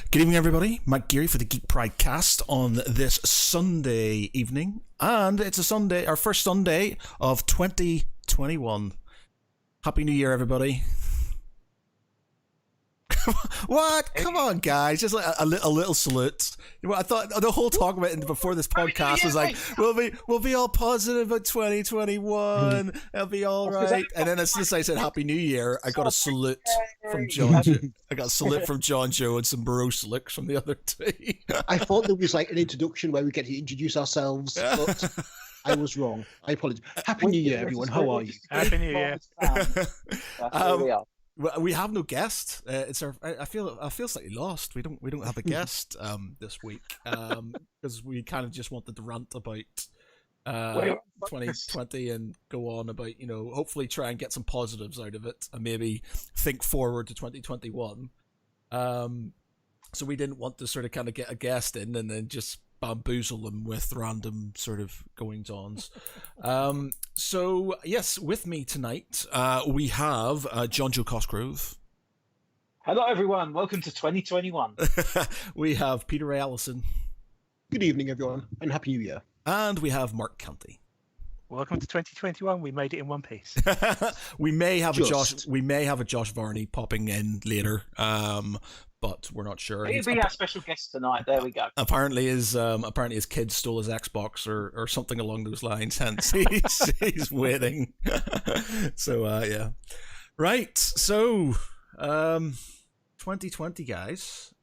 Good evening, everybody. Mike Geary for the Geek Pride cast on this Sunday evening. And it's a Sunday, our first Sunday of 2021. Happy New Year, everybody. What? Come on, guys. Just like a little salute. I thought the whole talk about it before this podcast was like, we'll be all positive about 2021. It'll be all right. And then as soon as I said Happy New Year, I got a salute from Jonjo. I got a salute from Jonjo and some morose looks from the other two. I thought there was like an introduction where we get to introduce ourselves, but I was wrong. I apologize. Happy New Year, everyone. How are you? Happy New Year. Well, we have no guest. It's our. I feel slightly lost. We don't have a guest this week because we kind of just wanted to rant about 2020 and go on about, hopefully try and get some positives out of it and maybe think forward to 2021. So we didn't want to sort of kind of get a guest in and then just bamboozle them with random sort of goings-ons. So yes, with me tonight we have Jonjo Cosgrove. Hello everyone, welcome to 2021. We have Peter Ray Allison. Good evening, everyone, and Happy New Year. And we have Mark Canty. Welcome to 2021. We made it in one piece. we may have a Josh Varney popping in later, but we're not sure. He'll be our special guest tonight. There we go. Apparently his kids stole his Xbox or something along those lines. Hence he's waiting. So yeah, right. So 2020, guys.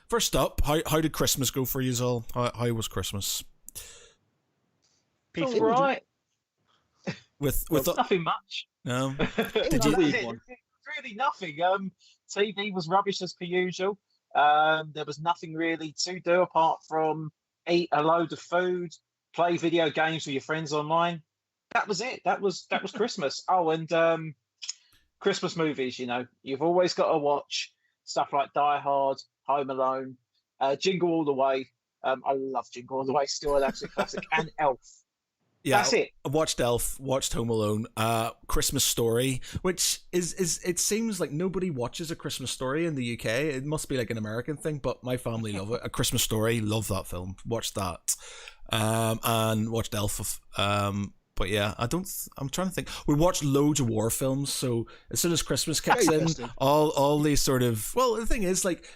First up, how did Christmas go for you all? How was Christmas? All right. With nothing much. No. Did you? Really nothing. TV was rubbish as per usual. There was nothing really to do apart from eat a load of food, play video games with your friends online. That was it. That was Christmas. Oh, and Christmas movies. You've always got to watch stuff like Die Hard, Home Alone, Jingle All the Way. I love Jingle All the Way. Still an absolute classic. And Elf. Yeah, that's it. I watched Elf, watched Home Alone, Christmas Story, which is it seems like nobody watches A Christmas Story in the UK. It must be like an American thing, but my family love it. A Christmas Story, love that film. Watched that, and watched Elf. But yeah, I'm trying to think. We watched loads of war films, so as soon as Christmas kicks in, all these sort of. Well, the thing is, like,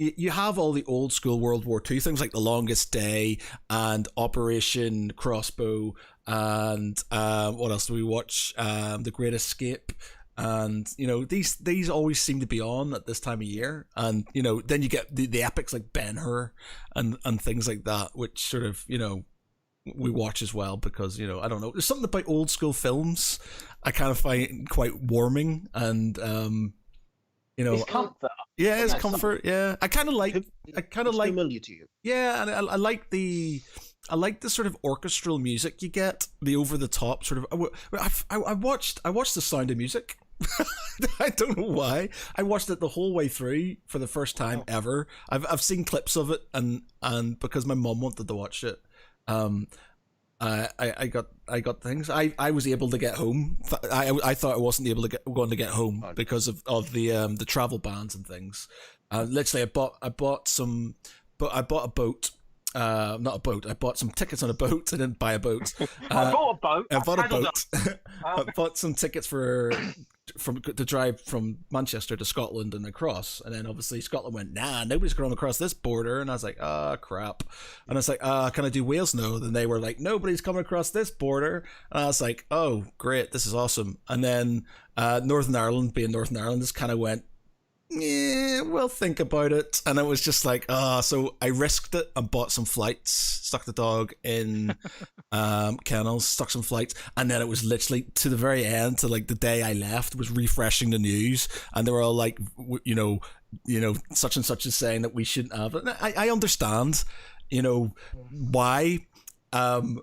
you have all the old school World War II things like The Longest Day and Operation Crossbow and what else do we watch? The Great Escape. And, these always seem to be on at this time of year. And, then you get the epics like Ben-Hur and things like that, which sort of, we watch as well because, I don't know. There's something about old school films I kind of find quite warming and, it's comfort. Yeah, it's comfort. Yeah, I kind of like. Familiar to you? Yeah, and I like the sort of orchestral music you get, the over the top sort of. I watched The Sound of Music. I don't know why. I watched it the whole way through for the first time ever. I've seen clips of it, and because my mum wanted to watch it, I got things. I was able to get home. I thought I wasn't going to get home because of the travel bans and things. Literally, I bought a boat. Not a boat. I bought some tickets on a boat. I didn't buy a boat. I bought a boat. I bought a boat. I bought some tickets to drive from Manchester to Scotland and across, and then obviously Scotland went, nah, nobody's going across this border, and I was like, crap, and I was like, can I do Wales? No. Then they were like, nobody's coming across this border, and I was like, oh great, this is awesome. And then Northern Ireland, being Northern Ireland, just kind of went, yeah, we'll think about it. And it was just like, so I risked it and bought some flights, stuck the dog in kennels, stuck some flights, and then it was literally to the very end, to like the day I left, was refreshing the news, and they were all like, such and such is saying that we shouldn't have it. And I understand, why, and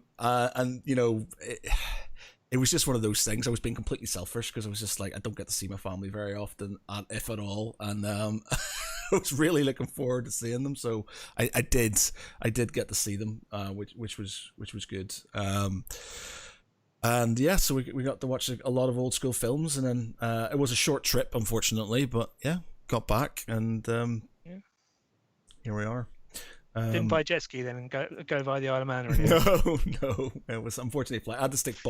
it was just one of those things. I was being completely selfish because I was just like, I don't get to see my family very often, if at all, and I was really looking forward to seeing them. So I did get to see them, which was good. And yeah, so we got to watch a lot of old school films, and then it was a short trip, unfortunately, but yeah, got back and here we are. Didn't buy a jet ski then and go via the Isle of Man or anything? No. It was unfortunately flat. I had to stick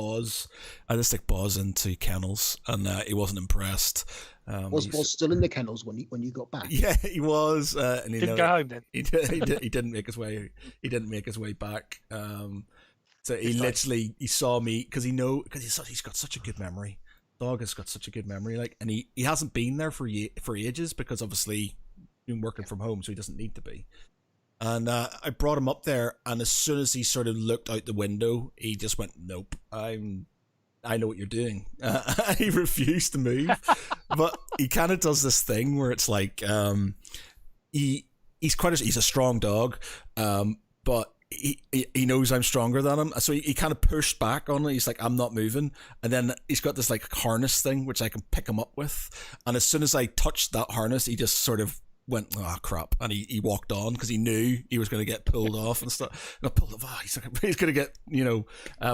Boz into kennels, and he wasn't impressed. Was still in the kennels when you got back? Yeah, he was. And he Didn't go home then. He didn't make his way. He didn't make his way back. So he literally he saw me because he's got such a good memory. Dog has got such a good memory, like, and he hasn't been there for ages because obviously been working from home, so he doesn't need to be. And I brought him up there, and as soon as he sort of looked out the window, he just went, "Nope, I know what you're doing." He refused to move, but he kind of does this thing where it's like he's a strong dog, but he knows I'm stronger than him, so he kind of pushed back on it. He's like, "I'm not moving," and then he's got this like harness thing which I can pick him up with, and as soon as I touched that harness, he just sort of went, "Oh crap," and he walked on because he knew he was going to get pulled off and stuff. And I pulled off. He's going to get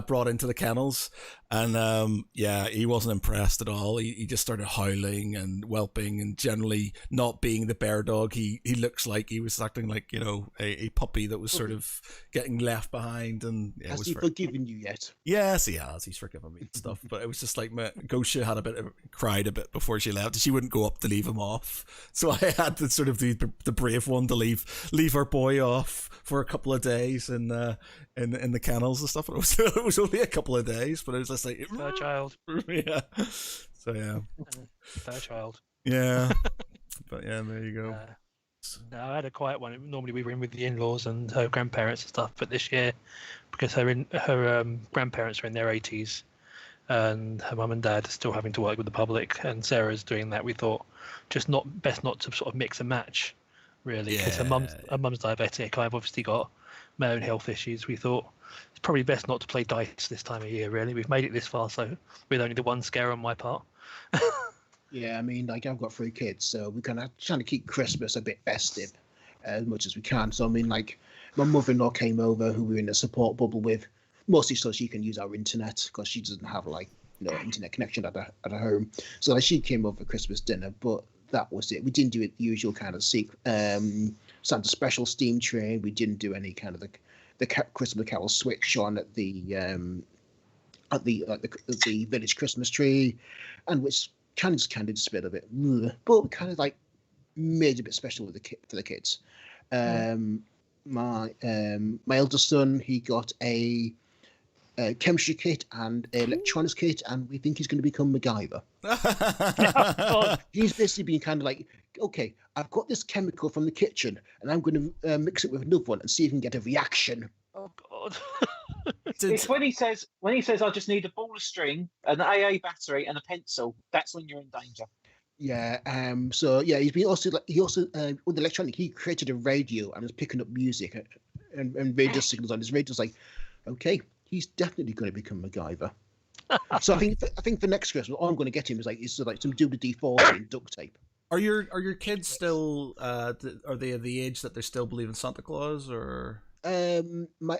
brought into the kennels, and he wasn't impressed at all. He just started howling and whelping and generally not being the bear dog he looks like. He was acting like a puppy that was sort of getting left behind. And has he forgiven you yet? Yes, he has. He's forgiven me and stuff. But it was just like Gosha had cried a bit before she left. She wouldn't go up to leave him off, so I had to sort of do the brave one to leave our boy off for a couple of days in the kennels and stuff. And it was only a couple of days, but it was just like Fair child. Yeah. So yeah. Fair child. Yeah. But yeah, there you go. No, I had a quiet one. Normally we were in with the in-laws and her grandparents and stuff, but this year, because her grandparents are in their 80s, and her mum and dad are still having to work with the public, and Sarah's doing that, we thought best not to sort of mix and match, really, because her mum's diabetic. I've obviously got my own health issues. We thought it's probably best not to play dice this time of year, really. We've made it this far, so with only the one scare on my part. Yeah, I mean, like, I've got 3 kids, so we're kind of trying to keep Christmas a bit festive as much as we can. So, I mean, like, my mother-in-law came over, who we're in a support bubble with, mostly so she can use our internet, because she doesn't have, like, internet connection at her home. So, like, she came over for Christmas dinner, but that was it. We didn't do it the usual kind of Santa Special steam train. We didn't do any kind of the Christmas Carol switch on at the village Christmas tree, and which kind of just a bit of it, but we kind of like made it a bit special for the kids. My eldest son, he got a chemistry kit and an electronics kit, and we think he's going to become MacGyver. He's basically been kind of like, okay, I've got this chemical from the kitchen, and I'm going to mix it with another one and see if we can get a reaction. Oh God! It's when he says, I just need a ball of string, an AA battery, and a pencil. That's when you're in danger. Yeah. So yeah, he also with electronic, he created a radio and was picking up music and radio signals on his radio. It's like, okay, he's definitely going to become MacGyver. So I think for next Christmas, all I'm going to get him is like some WD-40 and duct tape. Are your kids still? Are they of the age that they still believe in Santa Claus, or? My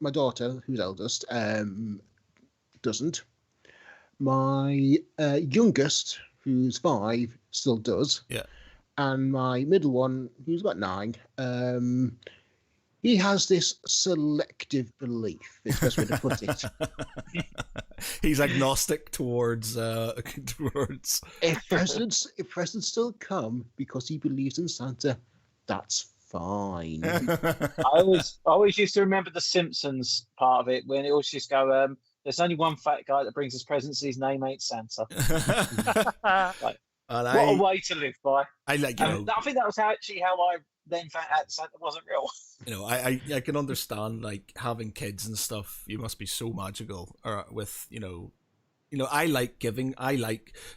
my daughter, who's eldest, doesn't. My youngest, who's 5, still does. Yeah. And my middle one, who's about 9, he has this selective belief. Is the best way to put it. He's agnostic towards. If presidents still come because he believes in Santa, that's fine. I always used to remember the Simpsons part of it when it always just go, there's only one fat guy that brings us presents, his name ain't Santa. Like, what a way to live by. I think that was how I then found out Santa wasn't real. I can understand, like, having kids and stuff. You must be so magical, or with I like giving.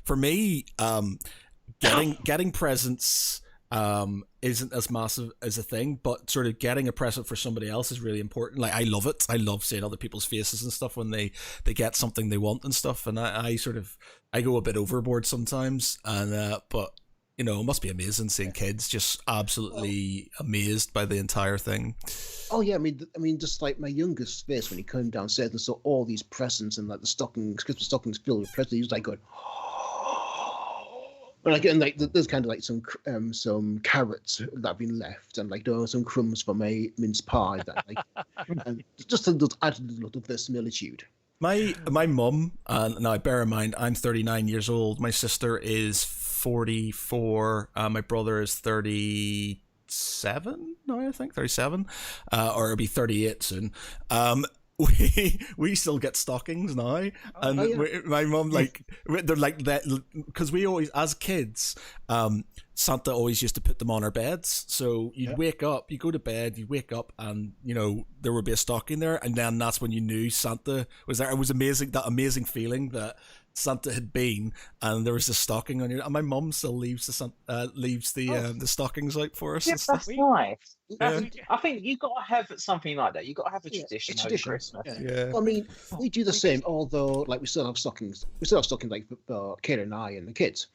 For me, getting presents isn't as massive as a thing, but sort of getting a present for somebody else is really important. Like, I love it. I love seeing other people's faces and stuff when they get something they want and stuff. And I go a bit overboard sometimes, and but it must be amazing seeing kids just absolutely amazed by the entire thing. Oh yeah, I mean, just like my youngest face when he came downstairs and saw all these presents and like the Christmas stockings filled with presents, he was like going, But again, like there's kind of like some carrots that have been left, and like there are some crumbs from a mince pie that like, and just to add a lot of verisimilitude. My mum, now bear in mind, I'm 39 years old. My sister is 44. My brother is 37 now, I think, 37, or it'll be 38 soon. We still get stockings now, and my mum they're like that because we always, as kids, Santa always used to put them on our beds. So you'd wake up, you go to bed, you wake up, and there would be a stocking there, and then that's when you knew Santa was there. It was amazing, that amazing feeling that Santa had been, and there was a stocking on you. And my mum still leaves the stockings out for us. Yeah, that's nice. Yeah. I think you've got to have something like that. You've got to have a tradition over Christmas. Yeah. I mean, we do the same, although like we still have stockings. We still have stockings like for Kate and I and the kids,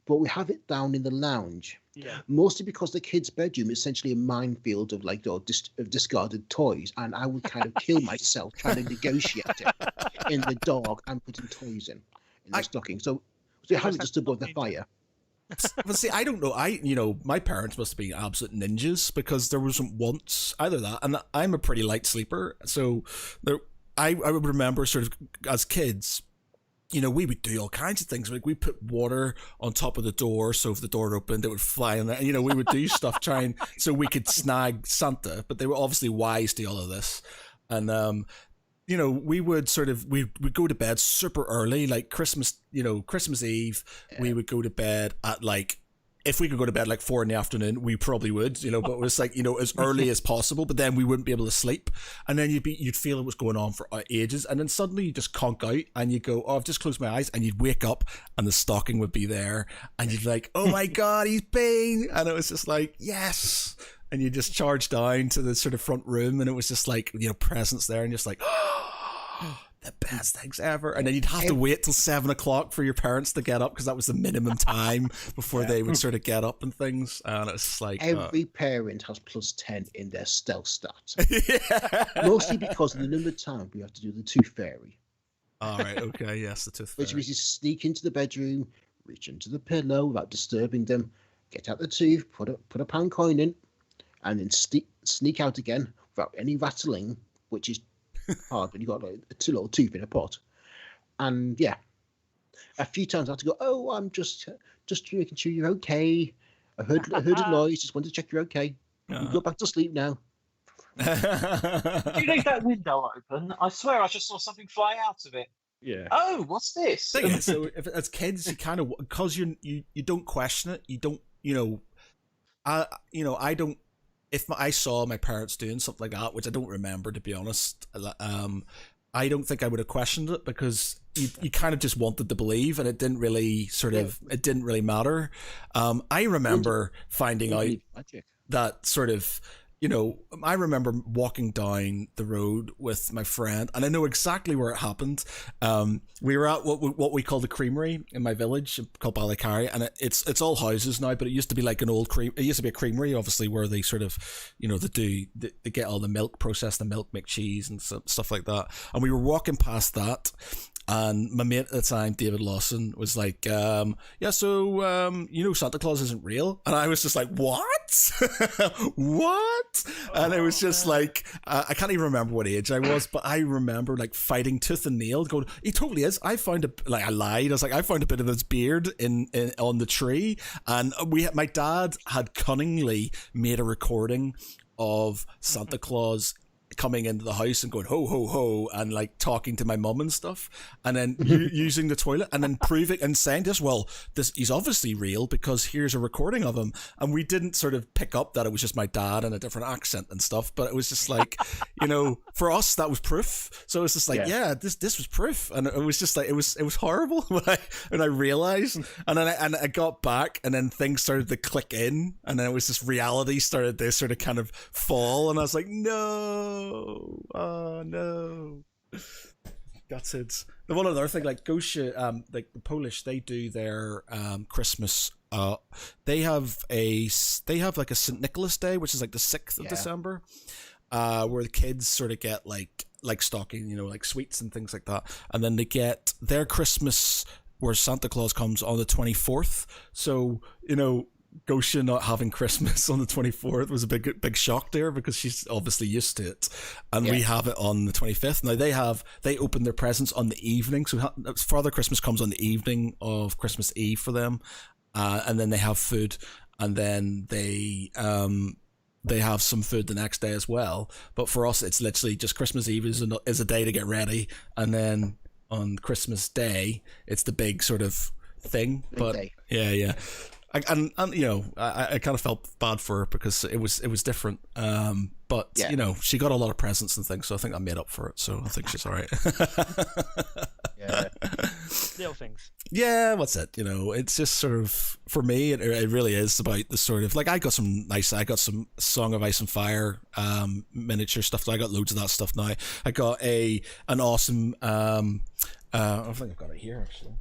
but we have it down in the lounge. Yeah. Mostly because the kids' bedroom is essentially a minefield of of discarded toys, and I would kind of kill myself trying to negotiate it in the dark and putting toys in the stocking. So you have it just above the fire. But see, I don't know. My parents must have been absolute ninjas, because there wasn't once either that, and I'm a pretty light sleeper, so I would remember sort of as kids, we would do all kinds of things. Like we put water on top of the door, so if the door opened, it would fly in there. And, we would do stuff so we could snag Santa, but they were obviously wise to all of this, and we would we'd go to bed super early, like Christmas Eve. We would go to bed at if we could go to bed 4 PM, we probably would, but it was as early as possible, but then we wouldn't be able to sleep. And then you'd feel it was going on for ages. And then suddenly you just conk out and you go, oh, I've just closed my eyes, and you'd wake up and the stocking would be there. And you'd be like, oh my God, he's been. And it was just like, yes. And you just charge down to the sort of front room, and it was just presents there, and just like, oh, the best things ever. And then you'd have to wait till 7 o'clock for your parents to get up, because that was the minimum time before they would sort of get up and things. And it's just like every parent has +10 in their stealth stat. Mostly because of the number of times we have to do the tooth fairy. All right, okay, yes, the tooth fairy. Which means you sneak into the bedroom, reach into the pillow without disturbing them, get out the tooth, put a pound coin in, and then sneak out again without any rattling, which is hard when you've got a little tooth in a pot. And a few times I have to go, oh, I'm just making sure you're okay. I heard a noise, just wanted to check you're okay. You go back to sleep now. If you leave that window open, I swear I just saw something fly out of it. Yeah. Oh, what's this? So if as kids, you kind of, because you don't question it, you don't, I don't. If I saw my parents doing something like that, which I don't remember, to be honest, I don't think I would have questioned it, because you kind of just wanted to believe, and it didn't really it didn't really matter. I remember finding out that sort of, I remember walking down the road with my friend, and I know exactly where it happened. We were at what we call the creamery in my village called Ballycarry, and it's all houses now, but it used to be like an old it used to be a creamery, obviously, where they sort of, they get all the milk, process the milk, make cheese and stuff like that. And we were walking past that, and my mate at the time, David Lawson, was like, Santa Claus isn't real. And I was just like, what? What? And it was just like, I can't even remember what age I was, but I remember fighting tooth and nail, going, he totally is. I found I lied. I was like, I found a bit of his beard on the tree. And my dad had cunningly made a recording of Santa Claus coming into the house and going ho ho ho, and talking to my mum and stuff, and then using the toilet, and then proving and saying he's obviously real, because here's a recording of him. And we didn't sort of pick up that it was just my dad and a different accent and stuff, but it was just for us that was proof. So it was just this was proof, and it was just it was horrible when I realized, and then I got back, and then things started to click in, and then it was just reality started to sort of kind of fall, and I was like, no. Oh no, that's it. The one other thing, Gosia, the Polish, they do their Christmas. They have a St. Nicholas Day, which is the 6th of December, where the kids sort of get like stocking, sweets and things like that, and then they get their Christmas where Santa Claus comes on the 24th. So, Gosha not having Christmas on the 24th was a big shock to her because she's obviously used to it, and we have it on the 25th. Now they open their presents on the evening, so Father Christmas comes on the evening of Christmas Eve for them, and then they have food, and then they have some food the next day as well. But for us, it's literally just Christmas Eve is a day to get ready, and then on Christmas Day it's the big sort of thing. But yeah. I kind of felt bad for her because it was different. But she got a lot of presents and things, so I think I made up for it. So I think she's all right. Little things. Yeah, what's it? It's just sort of, for me, it really is about the sort of, like, I got some Song of Ice and Fire miniature stuff. I got loads of that stuff now. I got an awesome. I think I've got it here actually.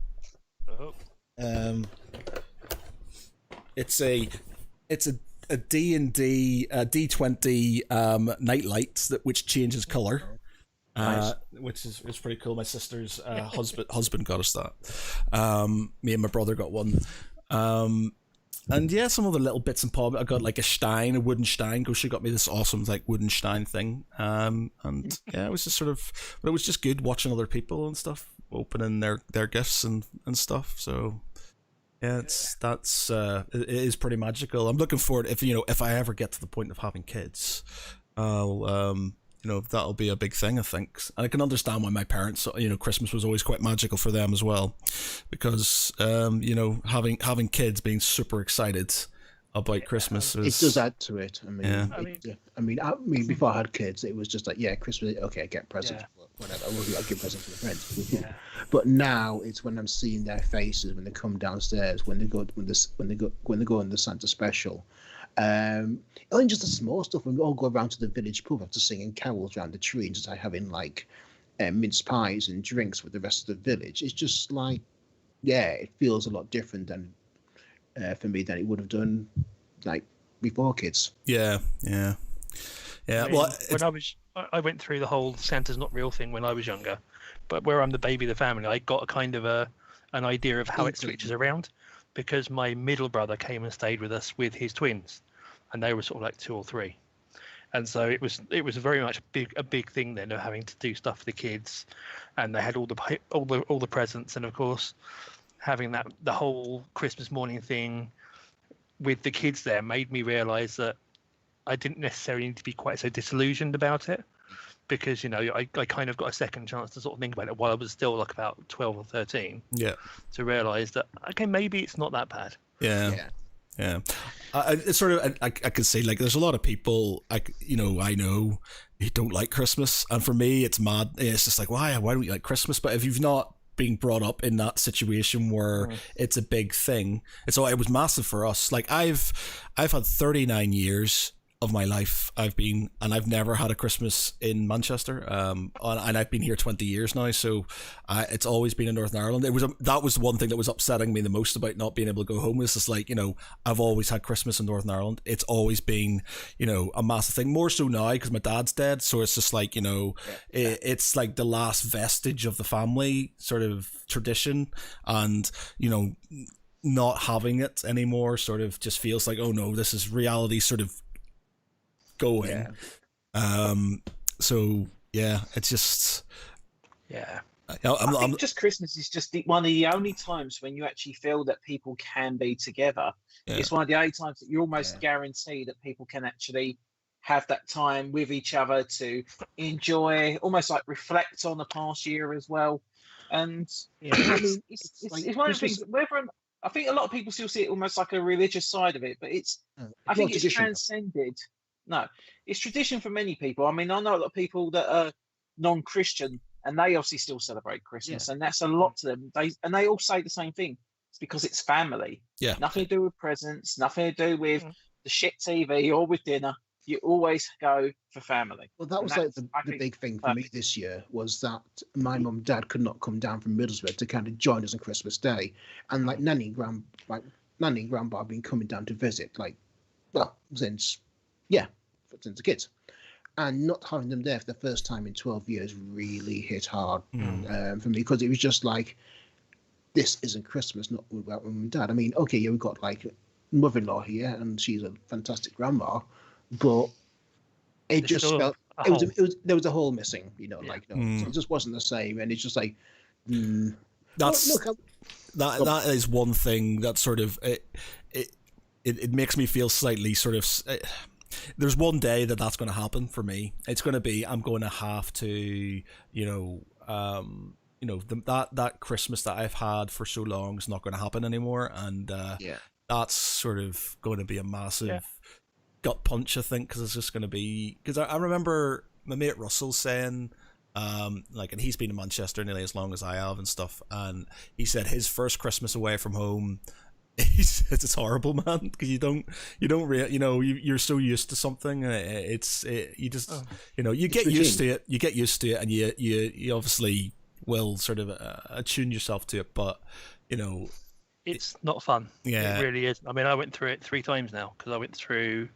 It's a D&D D20 night lights which changes color, which is pretty cool. My sister's husband got us that. Me and my brother got one. And yeah, some other little bits and pieces. I got like a wooden Stein. She got me this awesome like wooden Stein thing. And yeah, it was just but it was just good watching other people and stuff opening their gifts and stuff. So. Yeah, it is pretty magical. I'm looking forward, if I ever get to the point of having kids, that'll be a big thing, I think. And I can understand why my parents, Christmas was always quite magical for them as well, because having kids, being super excited about Christmas it does add to it. I mean, before I had kids, it was just like, Christmas, okay, I get presents, whatever. I give presents to my friends. Yeah. But now it's when I'm seeing their faces when they come downstairs, when they go in the Santa special. And just the small stuff when we all go around to the village pub after singing carols around the tree and just like having like mince pies and drinks with the rest of the village. It's just like, it feels a lot different than for me than it would have done like before kids. Yeah. I went through the whole Santa's not real thing when I was younger, but where I'm the baby of the family, I got a kind of an idea of how it switches around, because my middle brother came and stayed with us with his twins, and they were sort of like 2 or 3, and so it was very much a big thing then of having to do stuff for the kids, and they had all the presents, and of course having the whole Christmas morning thing with the kids there made me realise that I didn't necessarily need to be quite so disillusioned about it, because I kind of got a second chance to sort of think about it while I was still like about 12 or 13. Yeah. To realise that maybe it's not that bad. Yeah. It's sort of I could say, like, there's a lot of people I know who don't like Christmas, and for me it's mad. It's just like, why don't you like Christmas? But if you've not being brought up in that situation where it's a big thing, it was massive for us. Like I've had 39 years of my life and I've never had a Christmas in Manchester, and I've been here 20 years now, so it's always been in Northern Ireland. That was the one thing that was upsetting me the most about not being able to go home. It's just like, I've always had Christmas in Northern Ireland. It's always been a massive thing, more so now because my dad's dead, so it's just like it's like the last vestige of the family sort of tradition, and not having it anymore sort of just feels like, oh no, this is reality sort of going. So yeah, it's just I think just Christmas is just one of the only times when you actually feel that people can be together. It's one of the only times that you almost guarantee that people can actually have that time with each other to enjoy, almost like reflect on the past year as well. And I mean, it's one of the things. I think a lot of people still see it almost like a religious side of it, but I think it's transcended. No, it's tradition for many people. I mean, I know a lot of people that are non-Christian, and they obviously still celebrate Christmas, and that's a lot to them. They all say the same thing. It's because it's family. Yeah. Nothing to do with presents, nothing to do with the shit TV or with dinner. You always go for family. Well, that was like the big thing for me this year, was that my mum and dad could not come down from Middlesbrough to kind of join us on Christmas Day, and like Nanny and Grandpa have been coming down to visit, since the kids, and not having them there for the first time in 12 years really hit hard for me, because it was just like this isn't Christmas, not without mum and dad. I mean, okay, yeah, we've got like mother-in-law here, and she's a fantastic grandma, but it just felt there was a hole missing, like so it just wasn't the same, and it's just like that is one thing that sort of it makes me feel slightly sort of. There's one day that's going to happen for me. It's going to be I'm going to have to that Christmas that I've had for so long is not going to happen anymore, and that's sort of going to be a massive gut punch, I think, because it's just going to be because I remember my mate Russell saying and he's been in Manchester nearly as long as I have and stuff, and he said his first Christmas away from home, it's horrible, man, because you're so used to something, you get used to it, and you obviously will sort of attune yourself to it, but it's not fun. Yeah, it really is. I mean, I went through it 3 times now, because I went through,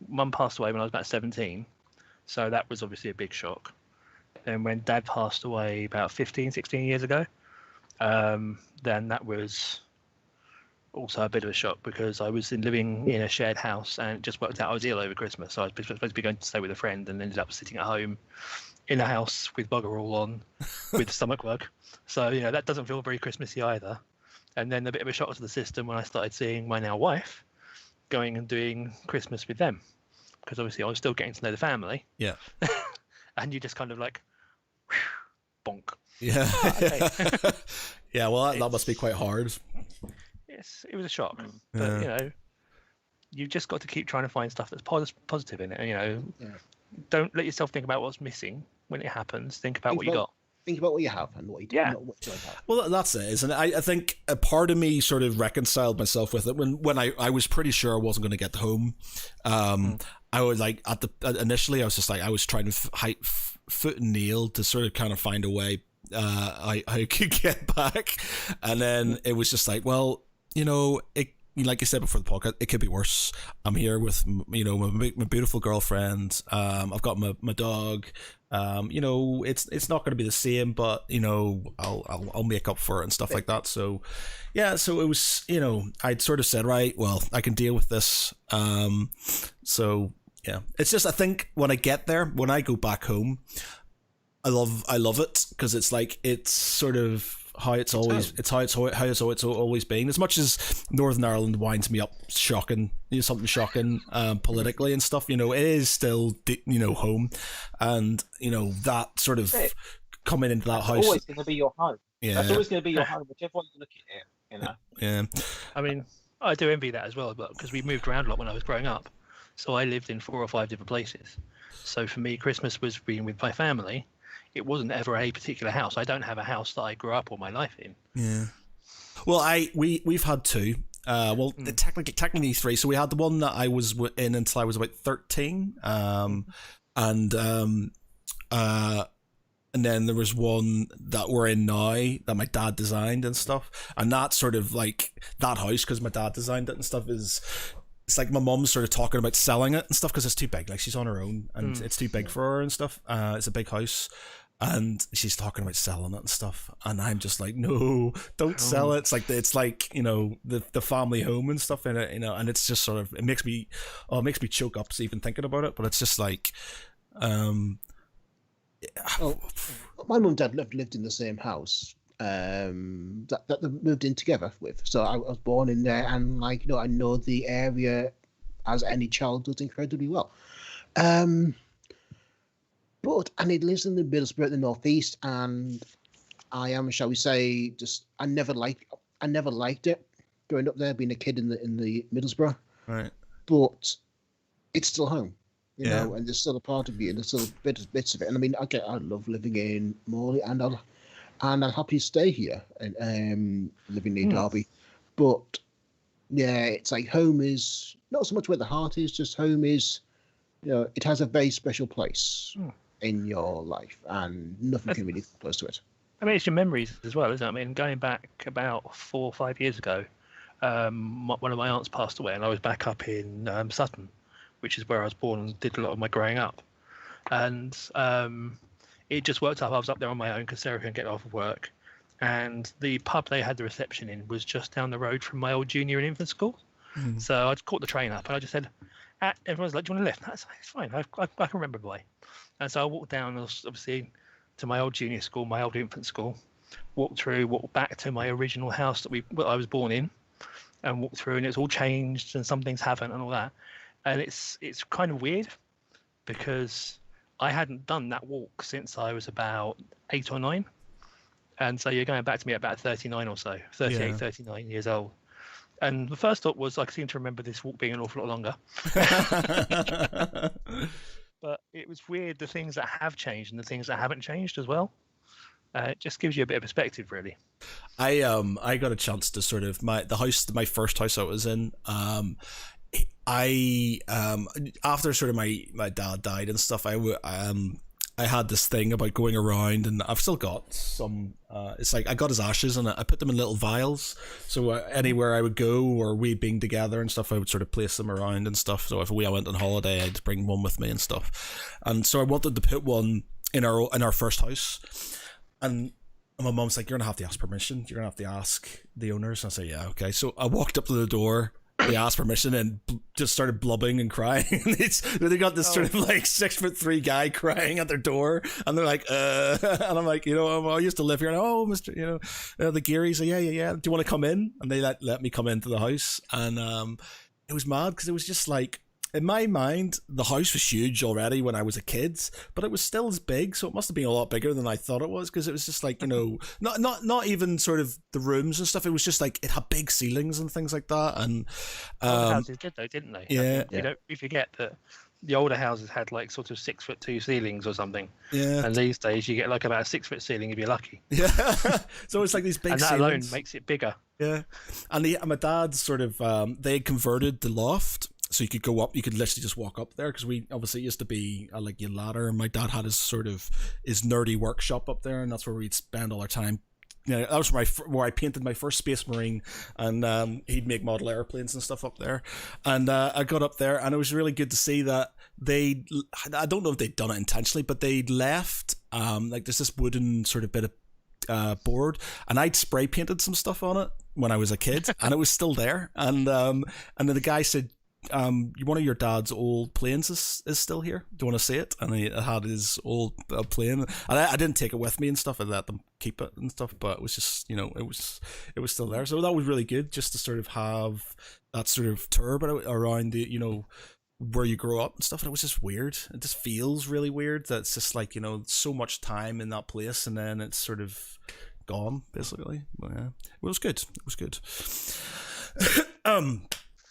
mum passed away when I was about 17, so that was obviously a big shock. And when dad passed away about 16 years ago, then that was also a bit of a shock, because I was living in a shared house, and it just worked out I was ill over Christmas, so I was supposed to be going to stay with a friend, and ended up sitting at home in a house with bugger all on with stomach bug. So that doesn't feel very Christmassy either. And then a bit of a shock to the system when I started seeing my now wife going and doing Christmas with them, because obviously I was still getting to know the family. Yeah. And you just kind of like bonk. Yeah. Okay. Yeah, well that must be quite hard. Yes, it was a shock, but you've just got to keep trying to find stuff that's positive in it. Don't let yourself think about what's missing when it happens. Think about what you got. Think about what you have and what you don't have. Well, that's it, isn't it? I think a part of me sort of reconciled myself with it when I was pretty sure I wasn't going to get home. I was like initially I was just like I was trying to foot and nail to sort of kind of find a way I could get back, and then it was just like, well, like I said before the podcast, it could be worse. I'm here with my beautiful girlfriend. I've got my dog. It's not going to be the same, but I'll make up for it and stuff like that. So yeah, so it was I'd sort of said, right, well, I can deal with this. So yeah, it's just I think when I get there, when I go back home, I love it, because it's like it's sort of how it's always been. As much as Northern Ireland winds me up something shocking politically and stuff, it is still home, and that sort of coming into that house. It's always going to be your home. Yeah, that's always going to be your home, whichever way you look at it. Yeah. I mean, I do envy that as well, but because we moved around a lot when I was growing up, so I lived in 4 or 5 different places. So for me, Christmas was being with my family. It wasn't ever a particular house. I don't have a house that I grew up all my life in. Yeah. Well, we've had 2. Technically 3. So we had the one that I was in until I was about 13, and then there was one that we're in now that my dad designed and stuff. And that sort of like that house, because my dad designed it and stuff, it's like my mum's sort of talking about selling it and stuff because it's too big. Like she's on her own and it's too big for her and stuff. It's a big house. And she's talking about selling it and stuff, and I'm just like, no, don't sell it. It's like the family home and stuff in it, and it's just sort of it makes me choke up even thinking about it. But it's just like, my mum and dad lived in the same house that they moved in together with. So I was born in there, and I know the area as any child does incredibly well. And he lives in the Middlesbrough, in the northeast, and I am, shall we say, I never liked it growing up there, being a kid in the Middlesbrough. Right. But it's still home, and there's still a part of you, and there's still bits of it. And I mean, I love living in Morley, and I'll happily stay here and living near Derby. But yeah, it's like home is not so much where the heart is, just home is, it has a very special place in your life, and nothing can really come close to it. I mean, it's your memories as well, isn't it? I mean, going back about 4 or 5 years ago, one of my aunts passed away, and I was back up in Sutton, which is where I was born and did a lot of my growing up. And it just worked out. I was up there on my own because Sarah couldn't get off of work, and the pub they had the reception in was just down the road from my old junior and infant school. So I caught the train up and I just said, everyone's like, do you want a lift? That's it's fine. I can remember the way. And so I walked down, obviously, to my old junior school, my old infant school, walked back to my original house that I was born in, and walked through, and it's all changed and some things haven't and all that. And it's kind of weird because I hadn't done that walk since I was about 8 or 9. And so you're going back to me at about 39 or so, 38, 39 years old. And the first thought was I seem to remember this walk being an awful lot longer. But it was weird, the things that have changed and the things that haven't changed as well. It just gives you a bit of perspective, really. I got a chance to sort of my first house I was in. After sort of my dad died and stuff, I had this thing about going around, and I've still got some. It's like I got his ashes and I put them in little vials. So anywhere I would go, or we being together and stuff, I would sort of place them around and stuff. So if I went on holiday, I'd bring one with me and stuff. And so I wanted to put one in our first house, and my mom's like, "You're gonna have to ask permission. You're gonna have to ask the owners." And I said, "Yeah, okay." So I walked up to the door. They asked permission and just started blubbing and crying. They got this sort of like 6'3" guy crying at their door, and they're like, and I'm like, I used to live here. And Mr. The Gearys, yeah. Do you want to come in? And they let me come into the house, and it was mad because it was just like, in my mind, the house was huge already when I was a kid, but it was still as big, so it must have been a lot bigger than I thought it was, because it was just like, not even sort of the rooms and stuff. It was just like it had big ceilings and things like that. And the houses did though, didn't they? Yeah. We forget that the older houses had like sort of 6'2" ceilings or something. Yeah. And these days you get like about a 6-foot ceiling if you're lucky. Yeah. So it's like these big and that ceilings. alone makes it bigger. Yeah. And my dad's sort of they had converted the loft. So you could go up, you could literally just walk up there, because we obviously used to be like a ladder, and my dad had his nerdy workshop up there, and that's where we'd spend all our time. That was where I painted my first Space Marine, and he'd make model airplanes and stuff up there. And I got up there, and it was really good to see that I don't know if they'd done it intentionally, but they'd left like there's this wooden sort of bit of board, and I'd spray painted some stuff on it when I was a kid, and it was still there. And then the guy said, one of your dad's old planes is still here. Do you want to see it? And he had his old plane, and I didn't take it with me and stuff. I let them keep it and stuff, but it was just, it was still there. So that was really good, just to sort of have that sort of tour around the, where you grow up and stuff. And it was just weird. It just feels really weird that it's just like, so much time in that place, and then it's sort of gone, basically. But yeah, it was good. It was good.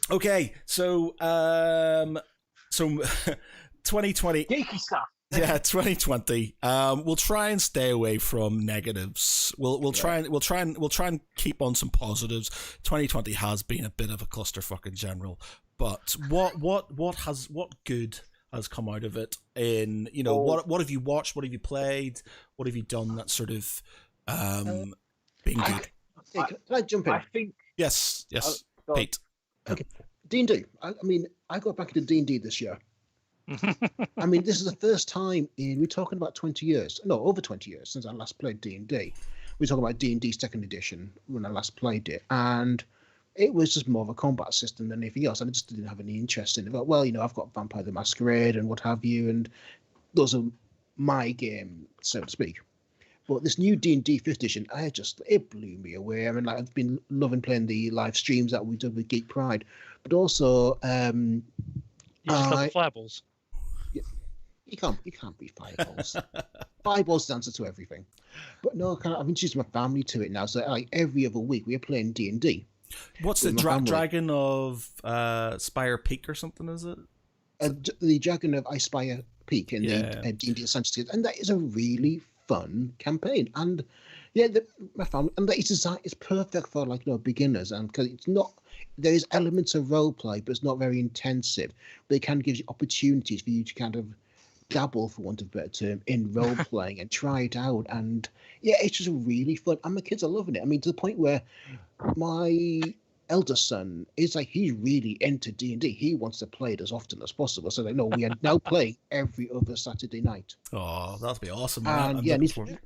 Okay, so 2020 geeky stuff. Yeah, 2020. We'll try and stay away from negatives. We'll try and keep on some positives. 2020 has been a bit of a clusterfuck in general, but what good has come out of it? What have you watched? What have you played? What have you done that's sort of been good? Can I jump in? I think Yes, Pete. Okay, D&D. I mean, I got back into D&D this year. I mean, this is the first time we're talking about 20 years. No, over 20 years since I last played D&D. We're talking about D&D 2nd edition when I last played it, and it was just more of a combat system than anything else. And I just didn't have any interest in it. But, well, I've got Vampire the Masquerade and what have you, and those are my game, so to speak. But this new D&D 5th edition, it blew me away. I mean, like, I've been loving playing the live streams that we did with Geek Pride, but also you just love fireballs. You can't beat fireballs. Fireballs is the answer to everything. But no, I've introduced my family to it now. So like every other week we are playing D&D. What's the Dragon of Spire Peak or something? Is it? The Dragon of Ispire Peak in the D&D Essentials, and that is a really fun campaign. And my family, and it's perfect for beginners, and because it's not. There is elements of role play, but it's not very intensive. But it kind of gives you opportunities for you to kind of dabble, for want of a better term, in role playing and try it out. And it's just really fun, and my kids are loving it. I mean, to the point where my eldest son is like he's really into D&D. He wants to play it as often as possible. So they know we are now playing every other Saturday night. Oh, that'd be awesome. And I'm yeah, looking forward.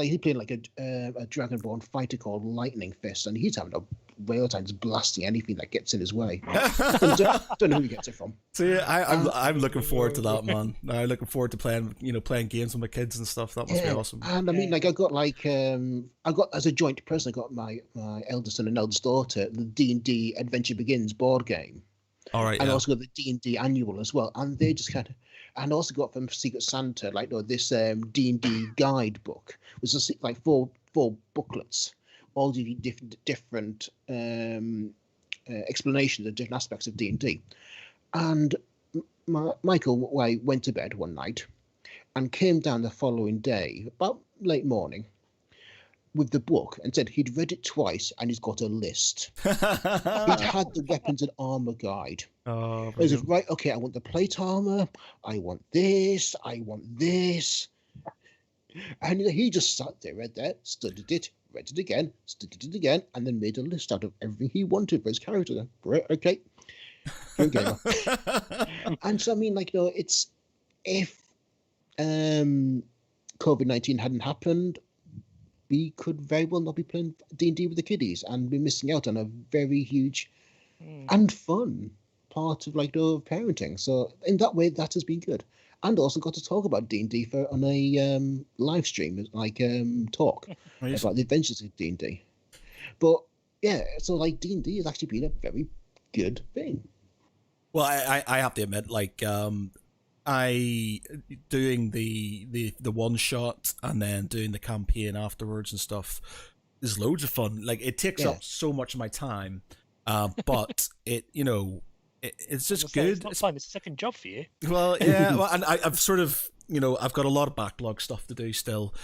he's playing like a Dragonborn fighter called Lightning Fist, and he's having a whale time just blasting anything that gets in his way. Don't know who he gets it from. See, I'm looking forward to that, man. I'm looking forward to playing games with my kids and stuff. That must be awesome. And I mean, like I got as a joint present, I got my eldest son and eldest daughter the D&D Adventure Begins board game. All right, and also got the D&D annual as well, and they just kind of. And I also got from Secret Santa this D&D guidebook, which was like four booklets, all the different explanations of different aspects of D&D. And Michael went to bed one night and came down the following day, about late morning, with the book and said he'd read it twice and he's got a list. He'd had the weapons and armor guide. Oh, he said, right, okay, I want the plate armor, I want this. And he just sat there, read that, studied it, read it again, studied it again, and then made a list out of everything he wanted for his character. Right, okay. And so I mean, it's if COVID-19 hadn't happened, we could very well not be playing D&D with the kiddies and be missing out on a very huge and fun part of parenting. So in that way, that has been good. And also got to talk about D&D on a live stream, talk about the adventures of D&D. But yeah, so D&D has actually been a very good thing. Well, I have to admit, I doing the one shot and then doing the campaign afterwards and stuff is loads of fun. It takes up so much of my time, but it's just good. It's not fun. It's a second job for you. Well, yeah. Well, and I've sort of I've got a lot of backlog stuff to do still,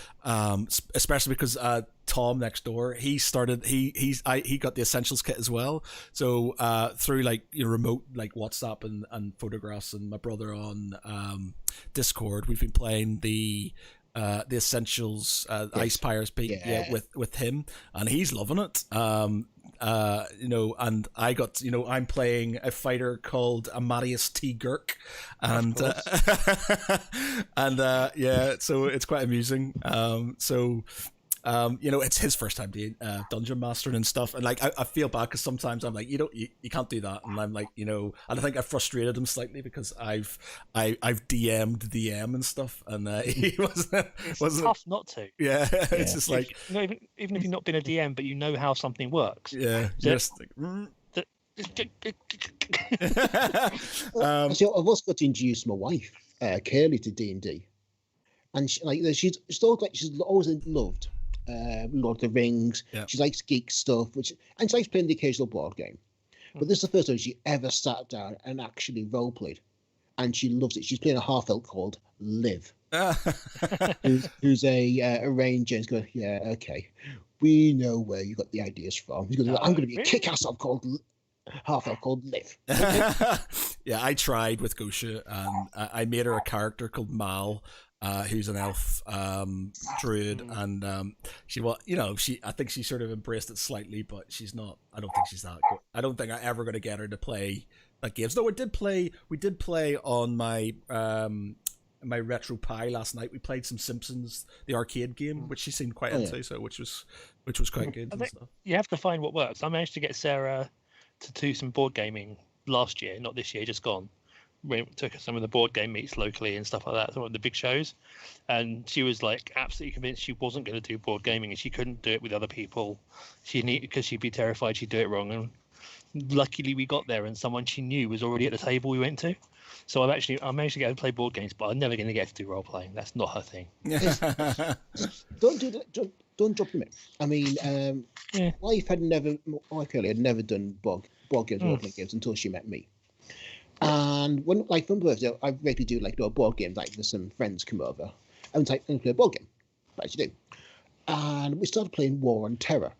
especially because Tom next door, he got the Essentials kit as well. So through remote WhatsApp and photographs and my brother on Discord, we've been playing the Essentials Ice Pirates beat with him, and he's loving it. And I got, I'm playing a fighter called Amarius T. Girk, and so it's quite amusing. It's his first time doing dungeon mastering and stuff, and I feel bad because sometimes I'm like, you can't do that, and I'm like, and I think I frustrated him slightly because I've DM'd DM and stuff, and he wasn't. It's tough not to. Yeah, it's just even if you've not been a DM, but you know how something works. Yeah, just I've also got to introduce my wife, Curly, to D&D, and she's always loved Lord of the Rings. Yeah. She likes geek stuff, and she likes playing the occasional board game. But this is the first time she ever sat down and actually role played, and she loves it. She's playing a half-elf called Liv, who's a ranger. And going, yeah, okay, we know where you got the ideas from. He's going, I'm going to be a kick-ass half-elf called Liv. Yeah, I tried with Gosha, and I made her a character called Mal. Who's an elf druid, and I think she sort of embraced it slightly, but she's not. I don't think she's that good. I don't think I'm ever going to get her to play that games. No, we did play on my my Retro Pi last night. We played some Simpsons, the arcade game, which she seemed quite into, so which was quite good. And stuff. You have to find what works. I managed to get Sarah to do some board gaming last year, not this year, just gone. We took some of the board game meets locally and stuff like that, some of the big shows, and she was absolutely convinced she wasn't going to do board gaming, and she couldn't do it with other people. Because she'd be terrified she'd do it wrong. And luckily we got there, and someone she knew was already at the table we went to. So I managed to get her to play board games, but I'm never going to get her to do role playing. That's not her thing. Don't do that. Don't drop them in. I mean, wife had never done board games, role playing games until she met me. And when for birthday, I regularly do board games. There's some friends come over, and play a board game. As you do, and we started playing War on Terror.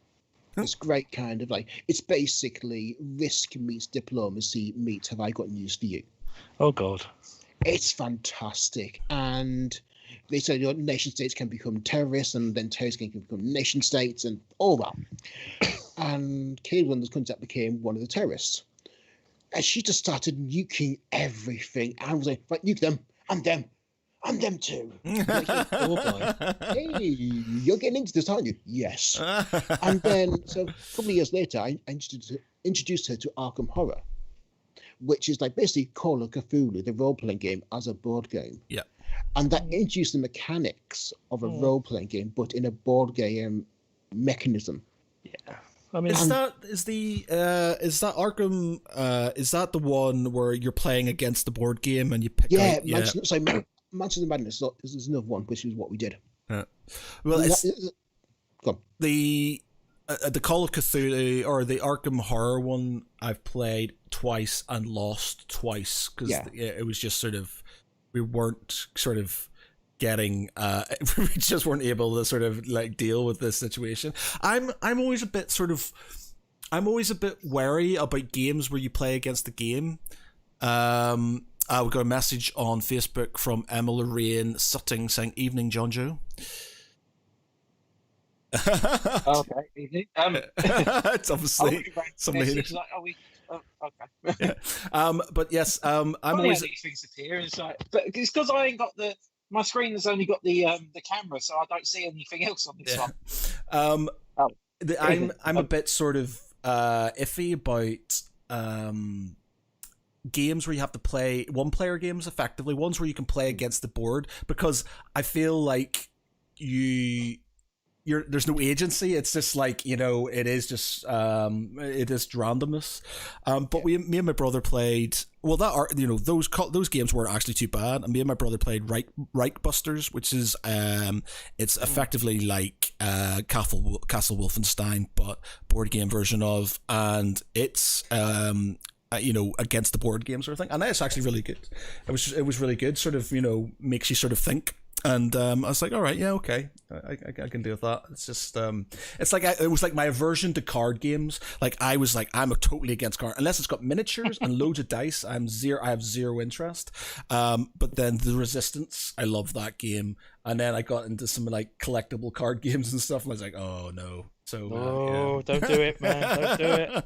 It's great kind of it's basically Risk meets Diplomacy meets Have I Got News for You? Oh God, it's fantastic. And they say nation states can become terrorists, and then terrorists can become nation states, and all that. and Caitlin comes out became one of the terrorists. And she just started nuking everything. I was like, right, nuke them, and them too. Like, oh boy. Hey, you're getting into this, aren't you? Yes. And then, so a couple of years later, I introduced her to Arkham Horror, which is like basically Call of Cthulhu, the role-playing game, as a board game. Yeah. And that introduced the mechanics of a role-playing game, but in a board game mechanism. Yeah. I mean, is that Arkham? Is that the one where you're playing against the board game and you pick? Yeah, Mansion of Madness is another one, which is what we did. Well, the Call of Cthulhu or the Arkham Horror one I've played twice and lost twice because it was just sort of we weren't sort of getting we just weren't able to sort of like deal with this situation. I'm always a bit wary about games where you play against the game. I got a message on Facebook from Emma Lorraine Sutting saying, "Evening, Jonjo." Okay, evening. It's obviously somebody. Like, okay. Yeah. But yes, I'm always. These things appear. It's like, but it's because I ain't got my screen has only got the camera, so I don't see anything else on this one. I'm a bit sort of iffy about games where you have to play one-player games effectively, ones where you can play against the board, because I feel like there's no agency. It's just like, it is just it is randomness. But me and my brother played. Well, those games weren't actually too bad. And me and my brother played Reich Busters, which is it's effectively like Castle Wolfenstein, but board game version of, and it's against the board game sort of thing. And that's actually really good. It was really good. Sort of makes you sort of think. And I was like, all right, yeah, okay, I can deal with that. It's just, it's like it was like my aversion to card games. Like I was like, I'm totally against card unless it's got miniatures and loads of dice. I have zero interest. But then the Resistance, I love that game. And then I got into some like collectible card games and stuff. And I was like, oh no. So don't do it, man. Don't do it.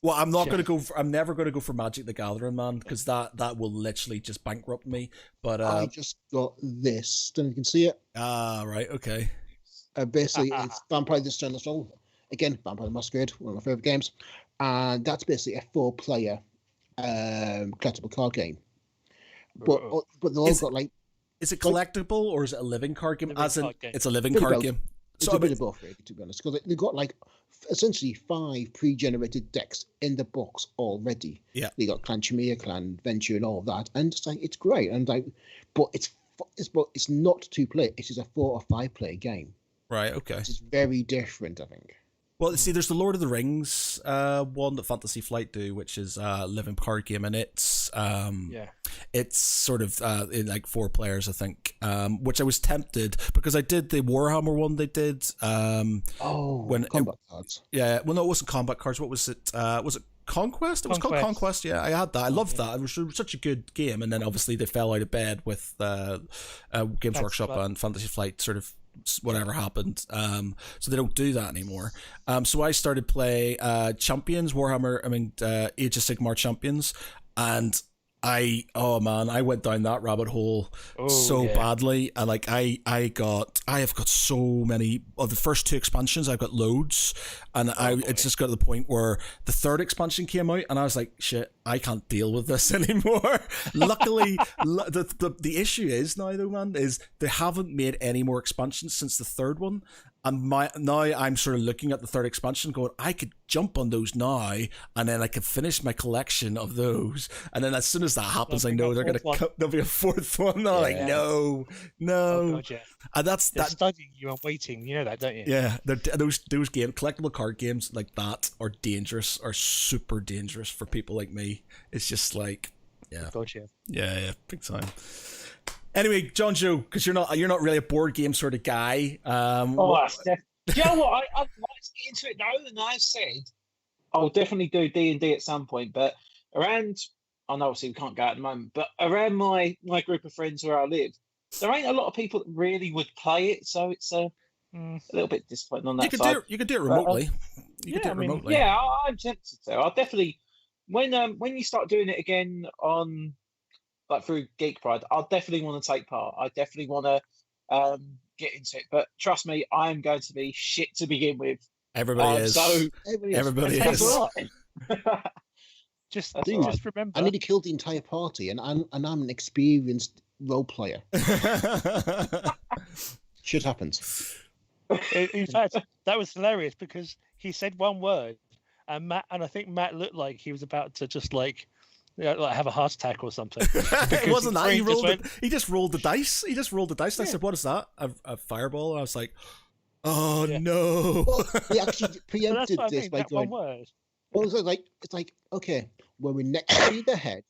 Well, I'm not going to go. I'm never going to go for Magic the Gathering, man, because that will literally just bankrupt me. But I just got this. Don't you can see it? Right, okay. Basically, it's Vampire the Eternal Soul. Again, Vampire the Masquerade, one of my favorite games, and that's basically a 4-player collectible card game. But they all got like. Is it collectible or is it a living card game? It's a living card game. It's a bit of both, really, to be honest, because they've got like essentially 5 pre-generated decks in the box already. Yeah, they got Clan Chimera, Clan Venture, and all of that, and it's like it's great, and like, but it's not 2-player. It is a 4 or 5-player game. Right. Okay. It's very different, I think. Well, see, there's the Lord of the Rings one that Fantasy Flight do, which is a living card game, and it's sort of in like 4 players, I think. Which I was tempted because I did the Warhammer one they did. Combat cards. Yeah, well, no, it wasn't combat cards. What was it? Was it Conquest? It was called Conquest. Yeah, I had that. I loved that. It was such a good game, and then obviously they fell out of bed with Games Workshop and Fantasy Flight sort of. Whatever happened, so they don't do that anymore. So I started playing Champions, Warhammer, Age of Sigmar Champions, and I went down that rabbit hole badly. And like I have got so many of the first 2 expansions. I've got loads, and it's just got to the point where the 3rd expansion came out, and I was like, shit, I can't deal with this anymore. Luckily, the issue is now though, man, is they haven't made any more expansions since the 3rd one. And now I'm sort of looking at the 3rd expansion going, I could jump on those now, and then I could finish my collection of those. And then as soon as that happens, I know there'll be a 4th one. And I'm like, no. Oh, God, yeah. And they're studying you and waiting. You know that, don't you? Yeah, those games, collectible card games like that are dangerous, are super dangerous for people like me. It's just like, yeah. God, yeah. Yeah, big time. Anyway, Jonjo, because you're not really a board game sort of guy. Do you know what? I'd like to get into it now, and I said I'll definitely do D&D at some point. But around, I know obviously we can't go at the moment, but around my group of friends where I live, there ain't a lot of people that really would play it. So it's Mm. A little bit disappointing on that You could side. do it. You could do it remotely. You could do yeah, it I mean, remotely. Yeah, I'm tempted to. I'll definitely when you start doing it again on like through Geek Pride, I'll definitely want to take part. I definitely want to get into it. But trust me, I am going to be shit to begin with. Everybody is. So Everybody that's is. all right. just That's all right. just remember. I nearly killed the entire party, and I'm an experienced role player. Shit happens. In fact, that was hilarious because he said one word, and I think Matt looked like he was about to just like have a heart attack or something. It wasn't that. He rolled went, He just rolled the dice. He just rolled the dice. And I said, "What is that? A fireball?" And I was like, "Oh no!" Well, we actually preempted that's this by that going. one word. Well, it's like okay, when we're next to the head,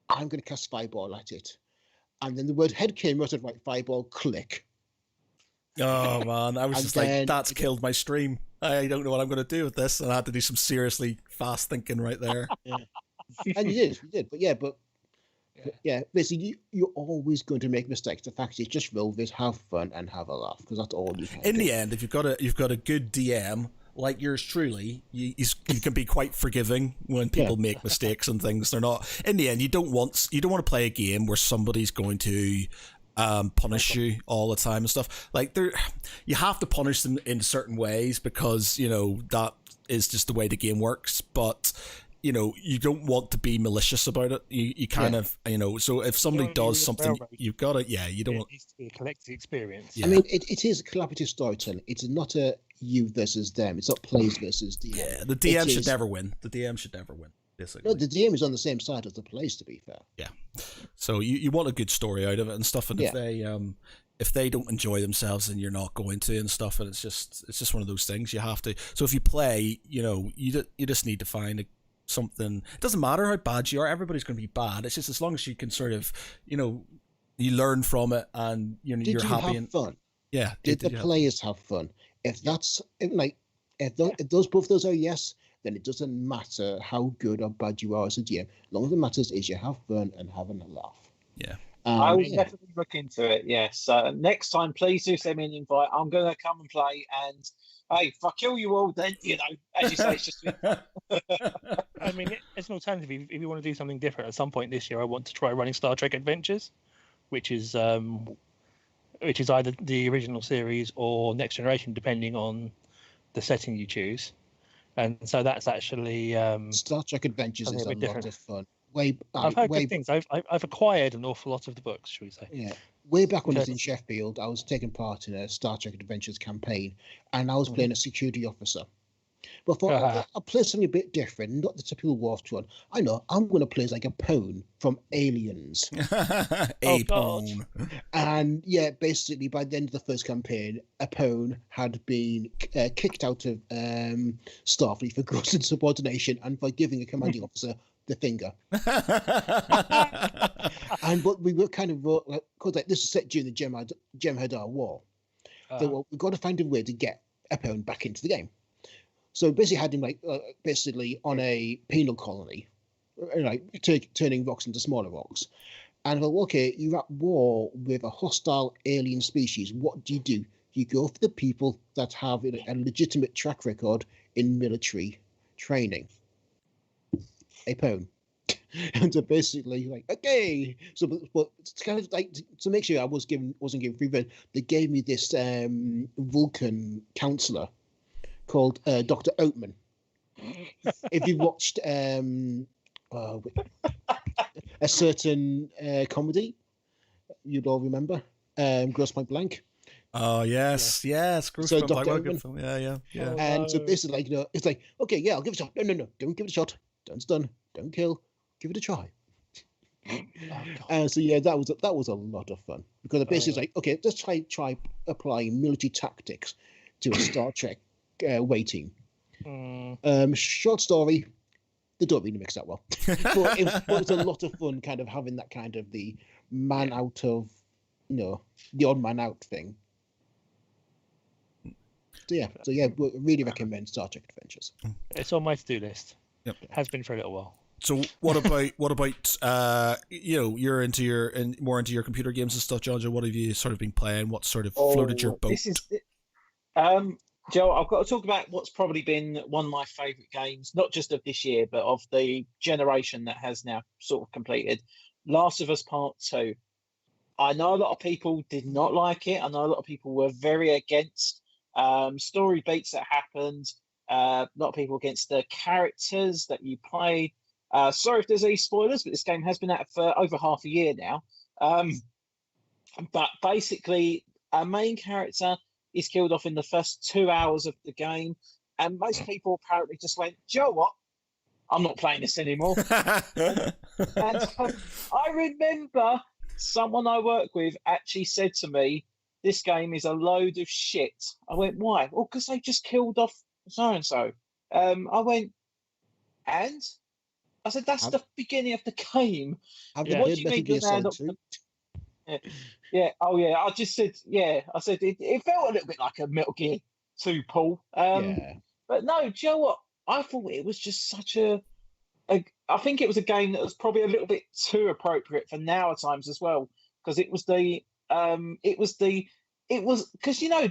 I'm going to cast fireball at it, and then the word head came out of like fireball click. Oh man, I was And just like, then- "That's killed my stream. I don't know what I'm going to do with this," and I had to do some seriously fast thinking right there. And you did, but yeah, basically you're always going to make mistakes. The fact is, just roll this, have fun, and have a laugh because that's all you can. In do. the end, if you've got a good DM like yours truly, you can be quite forgiving when people make mistakes and things. They're not. In the end, you don't want to play a game where somebody's going to punish you all the time and stuff. Like you have to punish them in certain ways because that is just the way the game works. But you don't want to be malicious about it. You kind of So if somebody does something, you've got to you don't want. It needs to be a collective experience. Yeah. I mean, it is a collaborative storytelling. It's not a you versus them. It's not players versus DM. Yeah, the DM should never win. The DM should never win. Basically. No, the DM is on the same side as the players. To be fair. Yeah. So you want a good story out of it and stuff, and if they don't enjoy themselves, then you're not going to and stuff, and it's just one of those things you have to. So if you play, you just need to find something. It doesn't matter how bad you are. Everybody's going to be bad. It's just as long as you can sort of, you learn from it and you're happy. Have fun? Yeah. Did the players have fun? If both those are yes, then it doesn't matter how good or bad you are as a GM. As long as it matters is you have fun and having a laugh. Yeah. I will definitely look into it. Yes. Next time, please do send me an invite. I'm going to come and play. And hey, if I kill you all, then as you say, it's just. I mean, as an alternative, if you want to do something different, at some point this year, I want to try running Star Trek Adventures, which is either the original series or Next Generation, depending on the setting you choose. And so that's actually Star Trek Adventures is a lot of fun. I've heard good things. I've acquired an awful lot of the books, shall we say? Yeah, way back when I was in Sheffield, I was taking part in a Star Trek Adventures campaign, and I was playing a security officer. But I thought I'll play something a bit different, not the typical Wharf one. I know I'm going to play like a Pone from Aliens. Pone. And yeah, basically by the end of the first campaign, a Pone had been kicked out of Starfleet for gross insubordination and for giving a commanding officer the finger. But we were kind of because this is set during the Jem'Hadar War. So we've got to find a way to get a Pone back into the game. So basically had him basically on a penal colony, turning rocks into smaller rocks. And I thought, okay, you're at war with a hostile alien species. What do? You go for the people that have a legitimate track record in military training. A Pone. And so basically, okay. So, but it's kind of like to make sure I wasn't given free rein, they gave me this Vulcan counselor called Dr. Oatman. If you watched a certain comedy, you'd all remember Gross Point Blank. Oh yes, Gross So Point Dr. Blank. Oatman. Film. Yeah. And so basically, it's like, okay, yeah, I'll give it a shot. No, don't give it a shot. Don't stun. Don't kill. Give it a try. And so yeah, that was a lot of fun because the basically like, okay, let's try applying military tactics to a Star Trek way team. Short story, they don't really mix that well, but it was a lot of fun, kind of having that kind of the man out of, the odd man out thing. So yeah, really recommend Star Trek Adventures. It's on my to-do list. Yep. It has been for a little while. So what about you're more into your computer games and stuff, Jonjo? What have you sort of been playing? What sort of floated your boat? Joe, I've got to talk about what's probably been one of my favourite games, not just of this year, but of the generation that has now sort of completed. Last of Us Part 2. I know a lot of people did not like it. I know a lot of people were very against story beats that happened. A lot of people against the characters that you played. Sorry if there's any spoilers, but this game has been out for over half a year now. But basically, our main character is killed off in the first 2 hours of the game. And most people apparently just went, Joe, what? I'm not playing this anymore. and I remember someone I work with actually said to me, this game is a load of shit. I went, why? Well, because they just killed off so-and-so. I went, and? I said, that's the beginning of the game. What do you mean you're now not... Yeah. Oh, yeah. I just said, yeah. I said, it felt a little bit like a Metal Gear 2, Paul. But no, do you know what? I thought it was just such I think it was a game that was probably a little bit too appropriate for now at times as well, because it was because The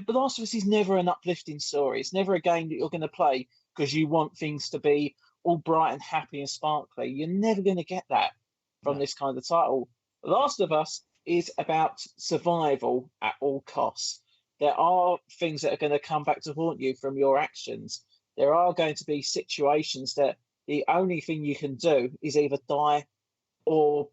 Last of Us is never an uplifting story. It's never a game that you're going to play because you want things to be all bright and happy and sparkly. You're never going to get that from this kind of title. The Last of Us is about survival at all costs. There are things that are going to come back to haunt you from your actions. There are going to be situations that the only thing you can do is either die or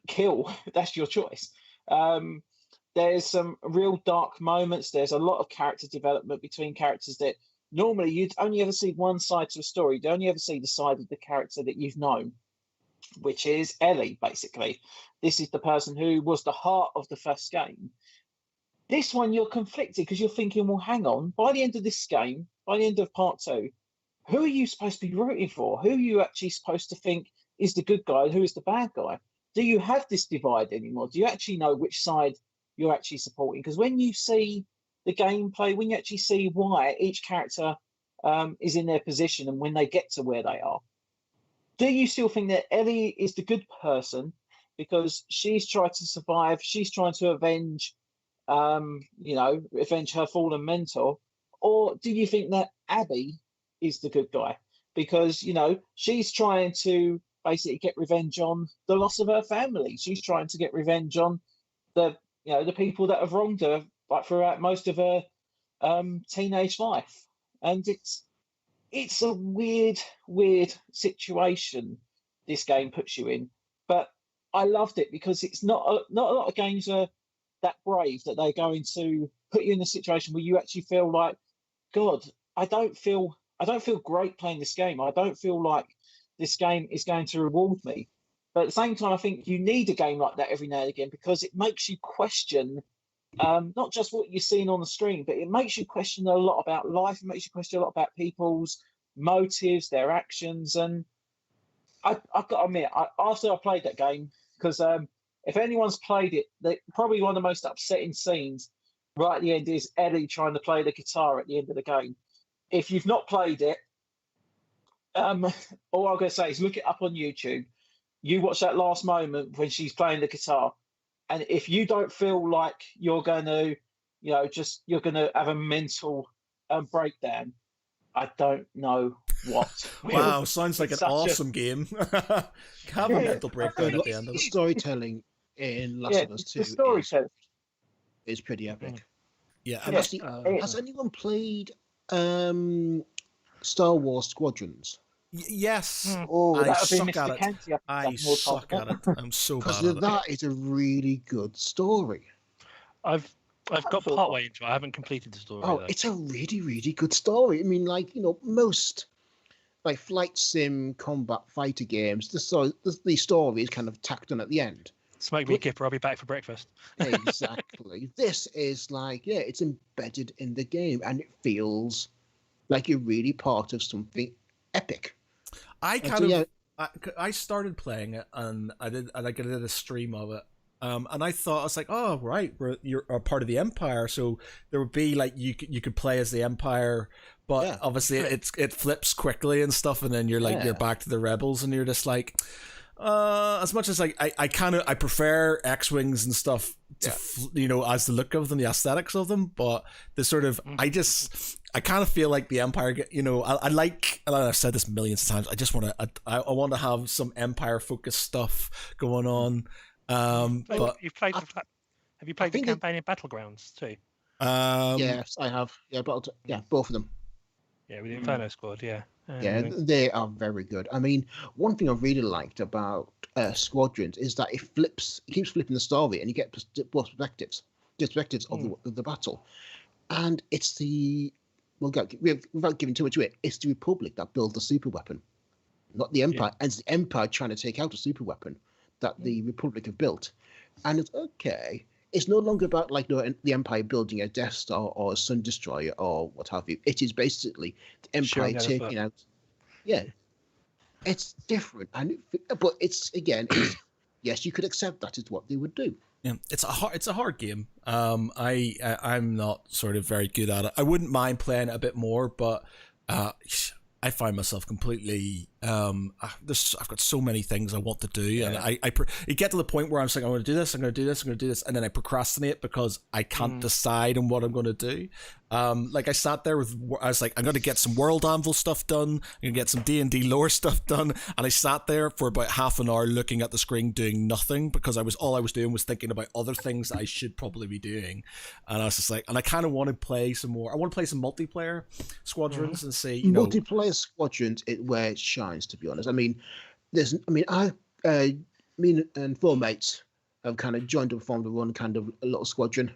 kill. That's your choice. There's some real dark moments. There's a lot of character development between characters that normally you'd only ever see one side to a story. You'd only ever see the side of the character that you've known, which is Ellie, basically. This is the person who was the heart of the first game. This one, you're conflicted because you're thinking, well, hang on, by the end of this game, by the end of part 2, who are you supposed to be rooting for? Who are you actually supposed to think is the good guy? Who is the bad guy? Do you have this divide anymore? Do you actually know which side you're actually supporting? Because when you see the gameplay, when you actually see why each character is in their position and when they get to where they are, do you still think that Ellie is the good person because she's trying to survive, she's trying to avenge her fallen mentor? Or do you think that Abby is the good guy because, she's trying to basically get revenge on the loss of her family? She's trying to get revenge on the people that have wronged her throughout most of her teenage life. And it's a weird situation this game puts you in. But I loved it because it's not a lot of games are that brave that they're going to put you in a situation where you actually feel like, God, I don't feel great playing this game. I don't feel like this game is going to reward me. But at the same time, I think you need a game like that every now and again because it makes you question not just what you're seeing on the screen, but it makes you question a lot about life. It makes you question a lot about people's motives, their actions. And I've got to admit, after I played that game, because if anyone's played it, probably one of the most upsetting scenes right at the end is Ellie trying to play the guitar at the end of the game. If you've not played it, all I'm going to say is look it up on YouTube. You watch that last moment when she's playing the guitar, and if you don't feel like you're going to, you're going to have a mental breakdown, I don't know what. Wow, sounds like an awesome game. Have a mental breakdown at the end of The it. storytelling in Last of Us 2 is pretty epic. Yeah. And actually, has anyone played Star Wars Squadrons? Yes. Oh, I that would suck be at Mr. it. Kenty. I suck at it. I'm so bad Because at it. that is a really good story. I've got partway into it. I haven't completed the story. Oh, though. it's a really, really good story. I mean, most flight sim combat fighter games, the story is kind of tacked on at the end. Smoke me a kipper, I'll be back for breakfast. Exactly. This is it's embedded in the game and it feels like you're really part of something epic. I started playing it and I did a stream of it. And I thought, I was like, oh, right, you're a part of the Empire. So there would be you could play as the Empire, but obviously it flips quickly and stuff. And then you're back to the Rebels and you're just like, as much as I prefer X-Wings and stuff as the look of them, the aesthetics of them, but the sort of I kind of feel like the Empire. I like, and I've said this millions of times. I just want to I want to have some Empire focused stuff going on. But you've played. Have you played the campaign in Battlegrounds too? Yes, I have. Yeah, both of them. Yeah, with the Inferno Squad. Yeah. Yeah, they are very good. I mean, one thing I really liked about Squadrons is that it keeps flipping the story, and you get both perspectives of the battle. And it's without giving too much away, it's the Republic that built the super weapon, not the Empire. And it's the Empire trying to take out a super weapon that the Republic have built. And it's okay. It's no longer about the Empire building a Death Star or a Sun Destroyer or what have you. It is basically the Empire taking out. Yeah, it's different, but it's yes, you could accept that is what they would do. Yeah, it's a hard game. I'm not sort of very good at it. I wouldn't mind playing it a bit more, but I find myself completely. I've got so many things I want to do, and I get to the point where I'm saying I'm going to do this, I'm going to do this, I'm going to do this, and then I procrastinate because I can't decide on what I'm going to do. I sat there I was like, I'm going to get some World Anvil stuff done, I'm going to get some D&D lore stuff done, and I sat there for about half an hour looking at the screen doing nothing because all I was doing was thinking about other things that I should probably be doing, and I was just like, and I kind of want to play some more. I want to play some multiplayer Squadrons and see multiplayer Squadrons where it shines. To be honest, me and four mates have kind of joined up, formed one kind of a little squadron,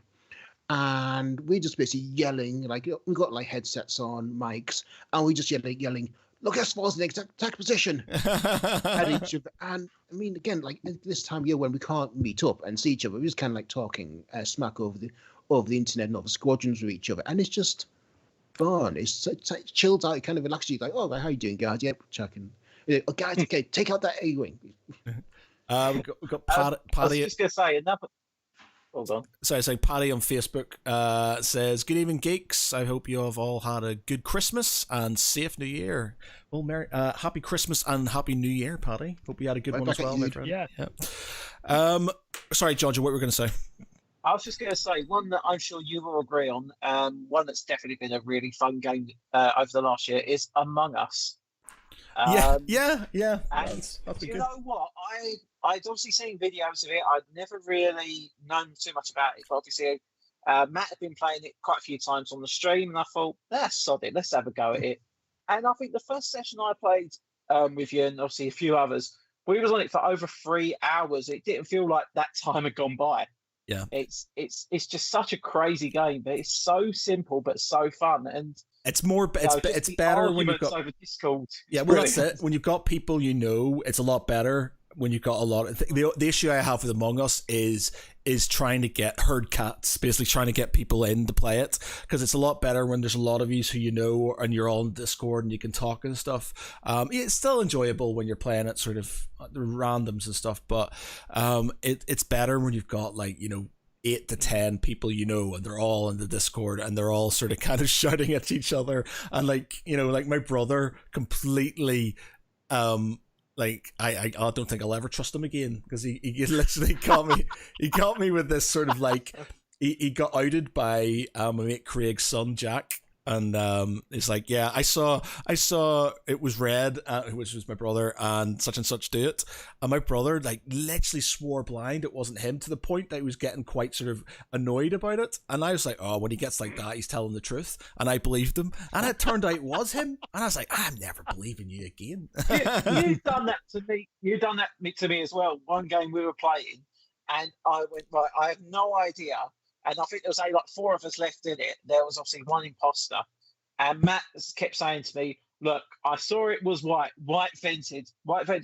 and we just basically yelling, we got headsets on, mics, and we just yelling, look, S4's in the attack position at each other. And I mean, again, this time of year when we can't meet up and see each other, we're just kind of talking smack over the internet and over squadrons with each other, and it's just fun. It's chilled out. It kind of relaxes you. Like, oh, how you doing, guys? Yep, checking. Oh, guys, okay, take out that A-wing. We've got Paddy. I was just going to say another. Hold on. Sorry, Paddy on Facebook says, "Good evening, geeks. I hope you have all had a good Christmas and safe New Year." Well, happy Christmas and happy New Year, Paddy. Hope you had a good one as well, my friend. Yeah. Sorry, Jonjo, what were we going to say? I was just going to say one that I'm sure you will agree on. One that's definitely been a really fun game over the last year is Among Us. Yeah. And that's do you good. know what? I'd obviously seen videos of it. I'd never really known too much about it. But obviously, Matt had been playing it quite a few times on the stream, and I thought, that's sod it. Let's have a go at it. And I think the first session I played with you and obviously a few others, we was on it for over 3 hours. It didn't feel like that time had gone by. Yeah, it's just such a crazy game, but it's so simple but so fun, and it's more. It's better when you've got over Discord. Yeah, well, that's it. When you've got people it's a lot better. When you've got a lot of the issue I have with Among Us is trying to get herd cats, basically trying to get people in to play it, because it's a lot better when there's a lot of you who you know and you're on Discord and you can talk and stuff. It's still enjoyable when you're playing it sort of the randoms and stuff, but it's better when you've got 8 to 10 people and they're all in the Discord and they're all sort of kind of shouting at each other, and my brother completely I don't think I'll ever trust him again, because he literally got me with this sort of he got outed by my mate Craig's son Jack, and it's like, yeah, I saw it was Red, which was my brother, and such do it, and my brother literally swore blind it wasn't him, to the point that he was getting quite sort of annoyed about it, and I was like, oh, when he gets like that, he's telling the truth, and I believed him, and it turned out it was him, and I was like, I'm never believing you again. You've done that to me. You've done that to me as well. One game we were playing, and I went, right, I have no idea. And I think there was 4 of us left in it. There was obviously one imposter. And Matt kept saying to me, look, I saw it was white vented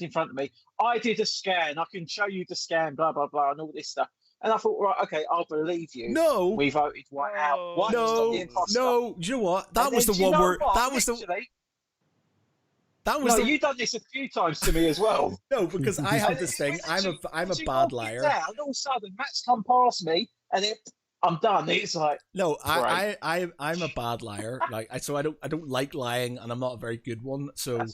in front of me. I did a scan. I can show you the scan, blah, blah, blah, and all this stuff. And I thought, right, okay, I'll believe you. No. We voted white out. White was not the imposter. No, do you know what? That was the one where... That was the... You've done this a few times to me as well. No, because I have this thing. I'm a bad liar. Down, and all of a sudden, Matt's come past me, and I'm done. It's like, no, I'm a bad liar. So I don't like lying, and I'm not a very good one. So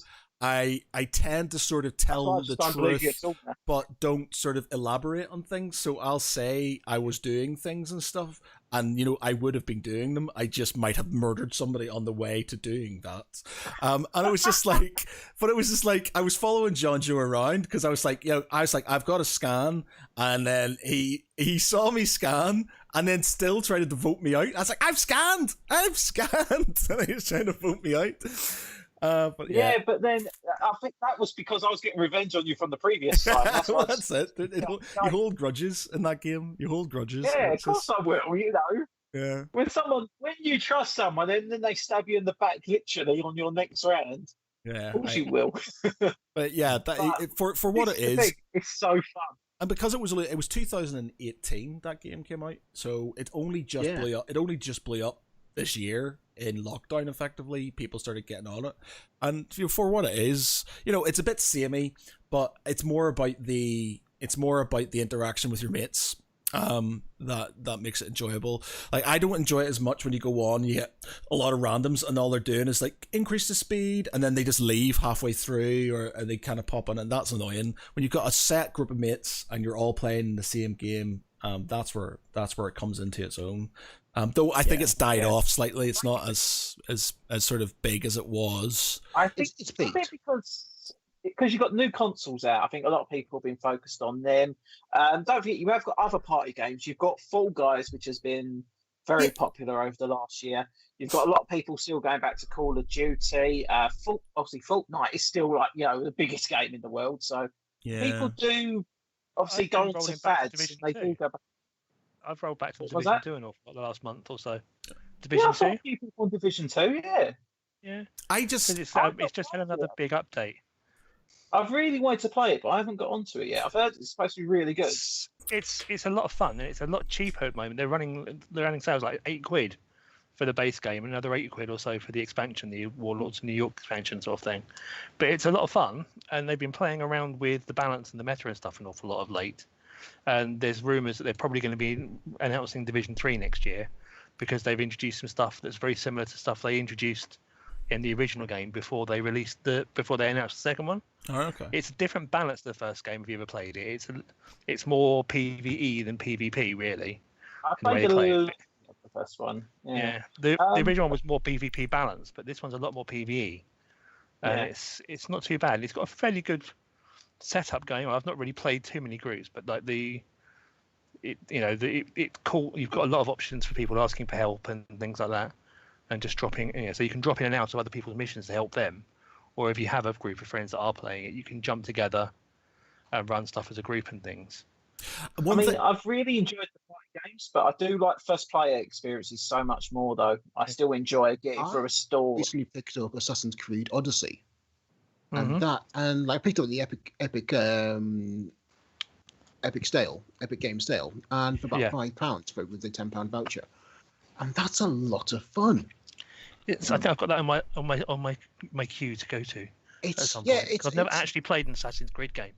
I tend to sort of tell the truth, but don't sort of elaborate on things. So I'll say I was doing things and stuff, and I would have been doing them. I just might have murdered somebody on the way to doing that. And it was just like, I was following Jonjo around because I was like, I've got to scan, and then he saw me scan. And then still trying to vote me out. I was like, I've scanned! And he was trying to vote me out. But but then I think that was because I was getting revenge on you from the previous time. That's it. You hold grudges in that game. You hold grudges. Yeah, of course I will, Yeah. When you trust someone and then they stab you in the back literally on your next round. Yeah. Of course you will. But yeah, for what it is. It's so fun. And because it was 2018 that game came out, so it only just blew up. It only just blew up this year in lockdown. Effectively, people started getting on it, and for what it is, it's a bit samey, but it's more about the interaction with your mates. That makes it enjoyable. Like, I don't enjoy it as much when you go on, you get a lot of randoms and all they're doing is like increase the speed and then they just leave halfway through or they kind of pop in, and that's annoying. When you've got a set group of mates and you're all playing the same game, that's where it comes into its own. Though I think it's died off slightly. It's not as sort of big as it was. I think it's big because you've got new consoles out. I think a lot of people have been focused on them. Don't forget, you have got other party games. You've got Fall Guys, which has been very popular over the last year. You've got a lot of people still going back to Call of Duty. Obviously, Fortnite is still the biggest game in the world. So people do obviously go into fads. They do go back. I've rolled back to Division 2 and all for the last month or so. Division 2? People on Division 2, yeah. It's just another big update. I've really wanted to play it, but I haven't got onto it yet. I've heard it's supposed to be really good. It's a lot of fun, and it's a lot cheaper at the moment. They're running sales like £8 for the base game, and another £8 or so for the expansion, the Warlords of New York expansion sort of thing. But it's a lot of fun, and they've been playing around with the balance and the meta and stuff an awful lot of late. And there's rumours that they're probably going to be announcing Division 3 next year, because they've introduced some stuff that's very similar to stuff they introduced in the original game before they announced the second one. Oh, okay. It's a different balance to the first game if you ever played it. It's more PvE than PvP, really. I played a little bit of the first one. Yeah. The original one was more PvP balance, but this one's a lot more PvE. And it's not too bad. It's got a fairly good setup going on. I've not really played too many groups, but like it's cool. You've got a lot of options for people asking for help and things like that. And just dropping, so you can drop in and out of other people's missions to help them, or if you have a group of friends that are playing it, you can jump together and run stuff as a group and things. I've really enjoyed the party games, but I do like first player experiences so much more. Though I still enjoy getting through a store. I recently picked up Assassin's Creed Odyssey, and I picked up the Epic Games sale, and for about £5 with the £10 voucher, and that's a lot of fun. I think I've got that on my queue to go to. I've never actually played an Assassin's Creed game.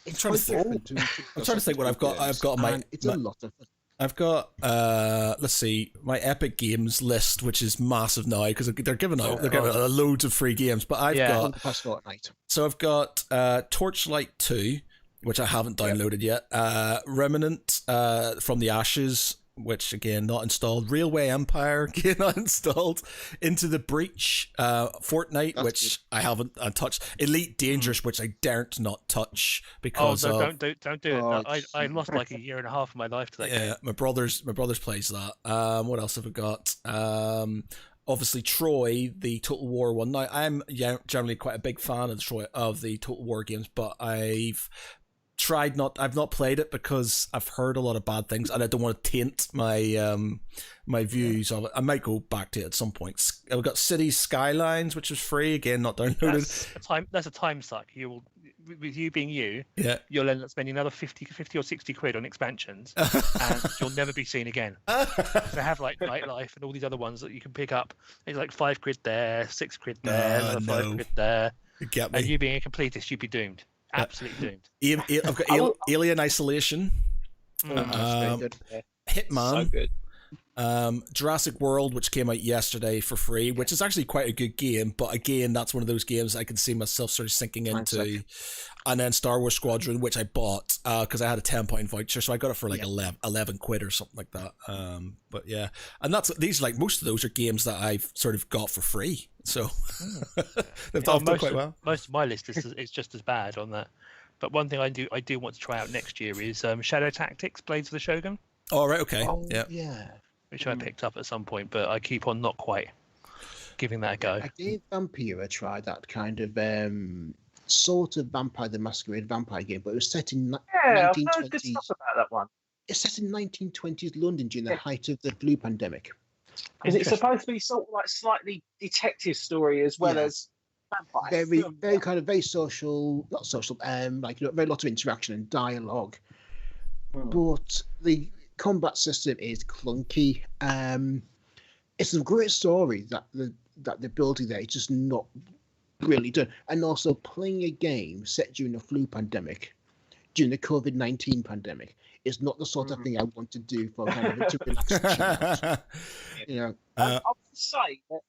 I'm trying to think what I've got. I've got it's a lot of fun. I've got let's see, my Epic Games list, which is massive now because they're giving out loads of free games. But I've got Torchlight 2, which I haven't downloaded yet. Remnant from the Ashes, which again not installed. Railway Empire again not installed. Into the Breach, Fortnite, which I haven't touched. Elite Dangerous, which I daren't not touch because don't do it. I lost like a year and a half of my life to that game. Yeah, my brothers plays that. What else have we got? Obviously Troy, the Total War one. Now I'm generally quite a big fan of the Total War games, but I've not played it because I've heard a lot of bad things and I don't want to taint my views of it. I might go back to it at some point. I've got Cities Skylines, which is free, again not downloaded. That's a time suck. With you being you'll end up spending another 50 or 60 quid on expansions and you'll never be seen again. They have like Nightlife and all these other ones that you can pick up. It's like 5 quid there, 6 quid there, another 5 quid there. You get me. And you being a completist, you'd be doomed. Absolutely doomed. I've got Alien Isolation, Hitman, so good. Jurassic World, which came out yesterday for free, which is actually quite a good game, but again, that's one of those games I can see myself sort of sinking into. And then Star Wars Squadron, which I bought because I had a 10-point voucher, so I got it for like 11 quid or something like that. But yeah, and these like most of those are games that I've sort of got for free, so they've done quite well. Most of my list is just as bad on that. But one thing I do want to try out next year is Shadow Tactics: Blades of the Shogun. Oh right, okay, yeah. Which I picked up at some point, but I keep on not quite giving that a go. I gave Vampire a try, that kind of sort of Vampire the Masquerade vampire game, but it was set in 1920s. I've heard good stuff about that one. It's set in 1920s London during the height of the flu pandemic. Is it supposed to be sort of like slightly detective story as well as vampire? Very kind of very social, not social, like very lot of interaction and dialogue. But the combat system is clunky. It's a great story that they're building there. It's just not really done. And also playing a game set during a flu pandemic, during the COVID-19 pandemic, is not the sort of thing I want to do for kind of to relax and chill out. You know. I would say that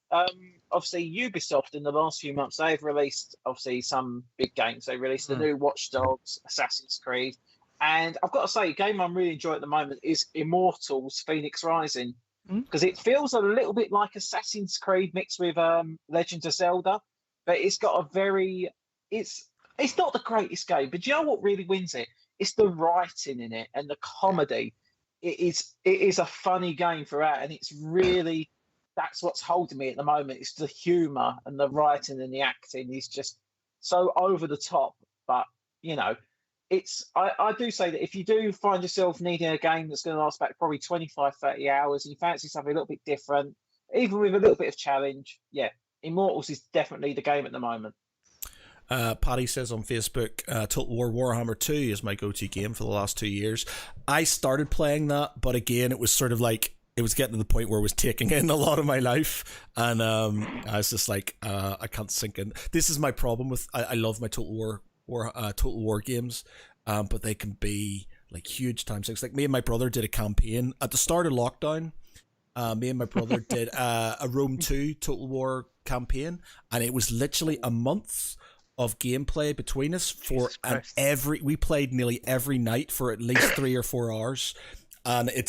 obviously Ubisoft in the last few months, they've released obviously some big games. They released the new Watch Dogs, Assassin's Creed, and I've got to say, a game I'm really enjoying at the moment is Immortals: Phoenix Rising, because it feels a little bit like Assassin's Creed mixed with Legend of Zelda, but it's got a very it's not the greatest game, but do you know what really wins it? It's the writing in it and the comedy. It is a funny game throughout, and it's really that's what's holding me at the moment. It's the humour and the writing and the acting is just so over the top. But you know, I do say that if you do find yourself needing a game that's going to last back probably 25-30 hours, and you fancy something a little bit different, even with a little bit of challenge, yeah, Immortals is definitely the game at the moment. Paddy says on Facebook, Total War Warhammer 2 is my go-to game for the last 2 years. I started playing that, but again, it was sort of like, it was getting to the point where it was taking in a lot of my life, and I was just like, I can't sink in. This is my problem with, I love my Total War games, but they can be like huge time sinks. Like me and my brother did a campaign at the start of lockdown. Me and my brother did a Rome 2 Total War campaign, and it was literally a month of gameplay between us we played nearly every night for at least 3 or 4 hours, and it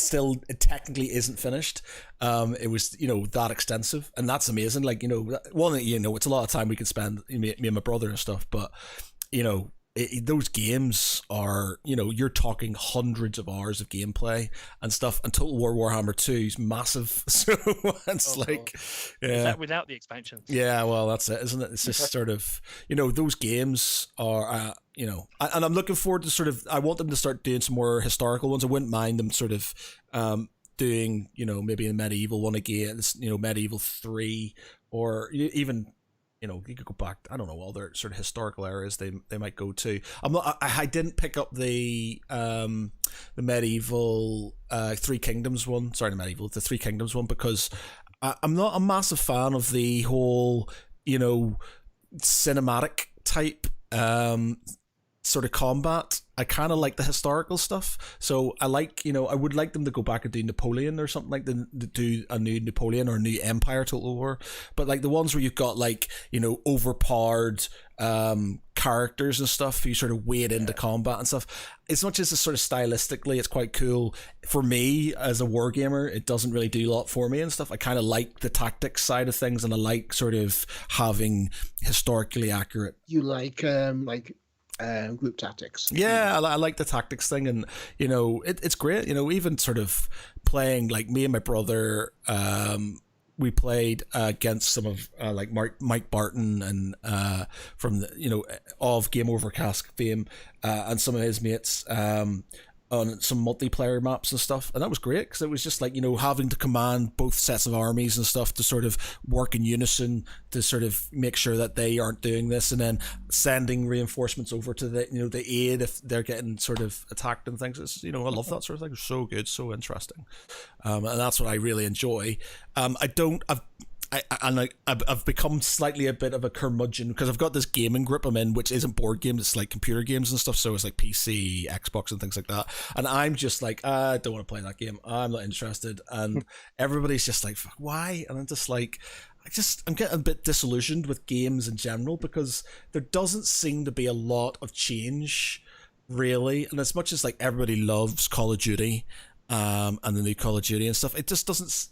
technically isn't finished. It was, that extensive, and that's amazing. Like, it's a lot of time we could spend, me and my brother and stuff, but those games are, you're talking hundreds of hours of gameplay and stuff, and Total War Warhammer 2 is massive, so it's yeah. Is that without the expansions? Yeah, well, that's it, isn't it? It's just sort of, those games are, and I'm looking forward to I want them to start doing some more historical ones. I wouldn't mind them sort of doing, maybe a medieval one again, Medieval 3, or even... you could go back, I don't know, other sort of historical areas they might go to. I didn't pick up the medieval Three Kingdoms one. Sorry, the Three Kingdoms one, because I'm not a massive fan of the whole, cinematic type sort of combat. I kind of like the historical stuff, so I would like them to go back and do Napoleon or something, like do a new Napoleon or a new Empire Total War, but like the ones where you've got overpowered characters and stuff, you sort of wade into combat and stuff. As much as it's sort of stylistically it's quite cool, for me as a wargamer, it doesn't really do a lot for me and stuff. I kind of like the tactics side of things, and I like sort of having historically accurate. You like group tactics. Yeah, I like the tactics thing, and it's great. Even sort of playing, like me and my brother, we played against some of like Mike Barton and from the of Game Over Cask fame, and some of his mates on some multiplayer maps and stuff, and that was great, because it was just like having to command both sets of armies and stuff to sort of work in unison to sort of make sure that they aren't doing this, and then sending reinforcements over to the aid if they're getting sort of attacked and things. It's, I love that sort of thing. It's so good, so interesting, and that's what I really enjoy. I've become slightly a bit of a curmudgeon because I've got this gaming group I'm in, which isn't board games, it's like computer games and stuff. So it's like PC, Xbox, and things like that. And I'm just like, I don't want to play that game. I'm not interested. And everybody's just like, fuck, why? And I'm just like, I'm getting a bit disillusioned with games in general because there doesn't seem to be a lot of change, really. And as much as like everybody loves Call of Duty, and the new Call of Duty and stuff, it just doesn't,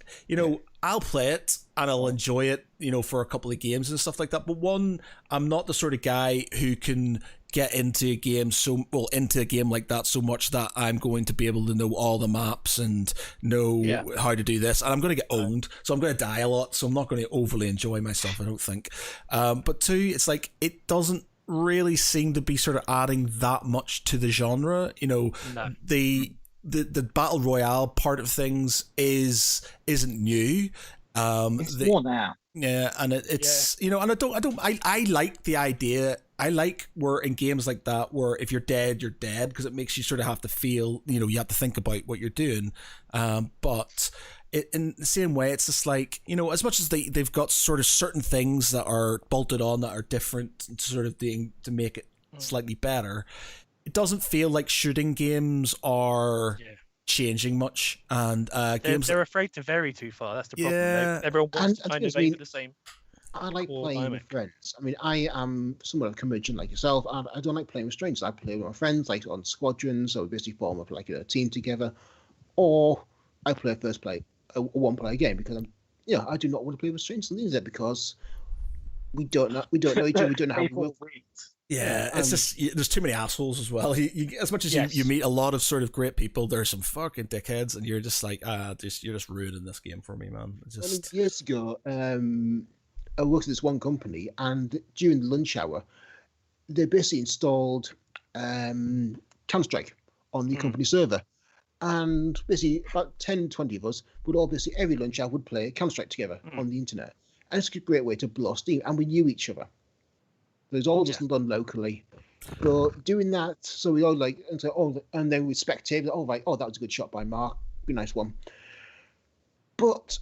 I'll play it and I'll enjoy it, for a couple of games and stuff like that. But one, I'm not the sort of guy who can get into a game like that so much that I'm going to be able to know all the maps and know how to do this. And I'm going to get owned, so I'm going to die a lot, so I'm not going to overly enjoy myself, I don't think. But two, it's like, it doesn't really seem to be sort of adding that much to the genre. No. The battle royale part of things isn't new. It's more now. Yeah, and it's and I like the idea. I like where in games like that where if you're dead, you're dead, because it makes you sort of have to feel, you have to think about what you're doing. But in the same way, it's just like, as much as they've got sort of certain things that are bolted on that are different sort of to make it slightly better, it doesn't feel like shooting games are changing much, and games they're afraid to vary too far. That's the problem. Yeah. Everyone wants to kind of aim at the same. I like playing with friends. I mean, I am somewhat of a curmudgeon like yourself. I don't like playing with strangers. I play with my friends, like on squadrons, so we basically form up like a team together, or I play a one-player game because I do not want to play with strangers on the internet because we don't know each other. We don't know how we work. Yeah, it's just there's too many assholes as well. You as much as you meet a lot of sort of great people, there's some fucking dickheads, and you're just like, you're just ruining this game for me, man. Just... years ago, I worked at this one company, and during the lunch hour, they basically installed Counter-Strike on the company server, and basically about 10, 20 of us would all basically every lunch hour would play Counter-Strike together on the internet, and it's a great way to blow steam, and we knew each other. It was all just done locally. But doing that, so we all and then we spectate, that was a good shot by Mark, be a nice one. But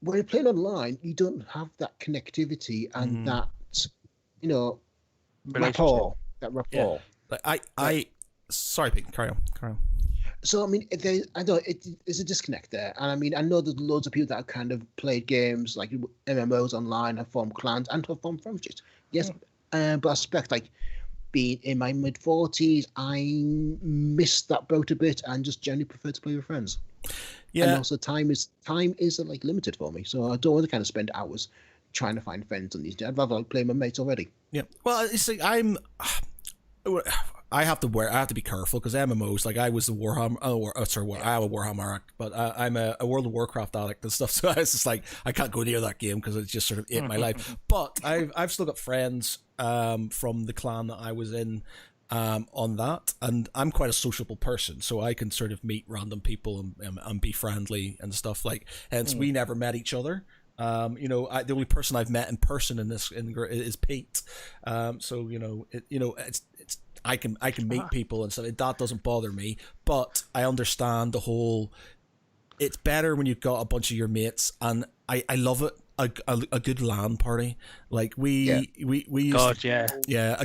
when you're playing online, you don't have that connectivity and that, rapport. That rapport. Yeah. Sorry, Pete, carry on. So I mean, there's a disconnect there, and I mean, I know there's loads of people that have kind of played games like MMOs online, have formed clans, and have formed friendships. Yes, but I suspect like being in my mid-40s, I missed that boat a bit, and just generally prefer to play with friends. Yeah, and also time is like limited for me, so I don't want to kind of spend hours trying to find friends on these days. I'd rather like play with my mates already. Yeah, well, it's like I have to be careful because MMOs, like I was the Warhammer, I'm a Warhammer, but I'm a World of Warcraft addict and stuff. So I was just like, I can't go near that game because it just sort of ate my life. But I've still got friends from the clan that I was in on that, and I'm quite a sociable person, so I can sort of meet random people and be friendly and stuff. Like, hence we never met each other. The only person I've met in person is Pete. It's I can meet people and stuff. That doesn't bother me, but I understand the whole. It's better when you've got a bunch of your mates, and I love it. A good LAN party, like we used a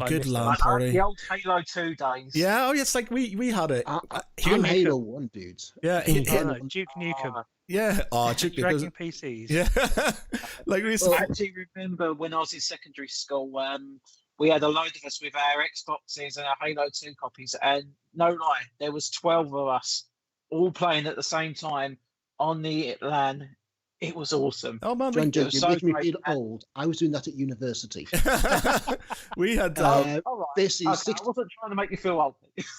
good LAN party. The old Halo 2 days. Yeah, it's like we had it. I'm Halo 1 dudes. Yeah, Duke Nukem. Yeah, Duke Dragging PCs. Yeah, like we used I actually remember when I was in secondary school. We had a load of us with our Xboxes and our Halo 2 copies, and no lie, there was 12 of us all playing at the same time on the LAN. It was awesome. Oh man, Jonjo, you're making me feel old. I was doing that at university. We had basically I wasn't trying to make you feel old.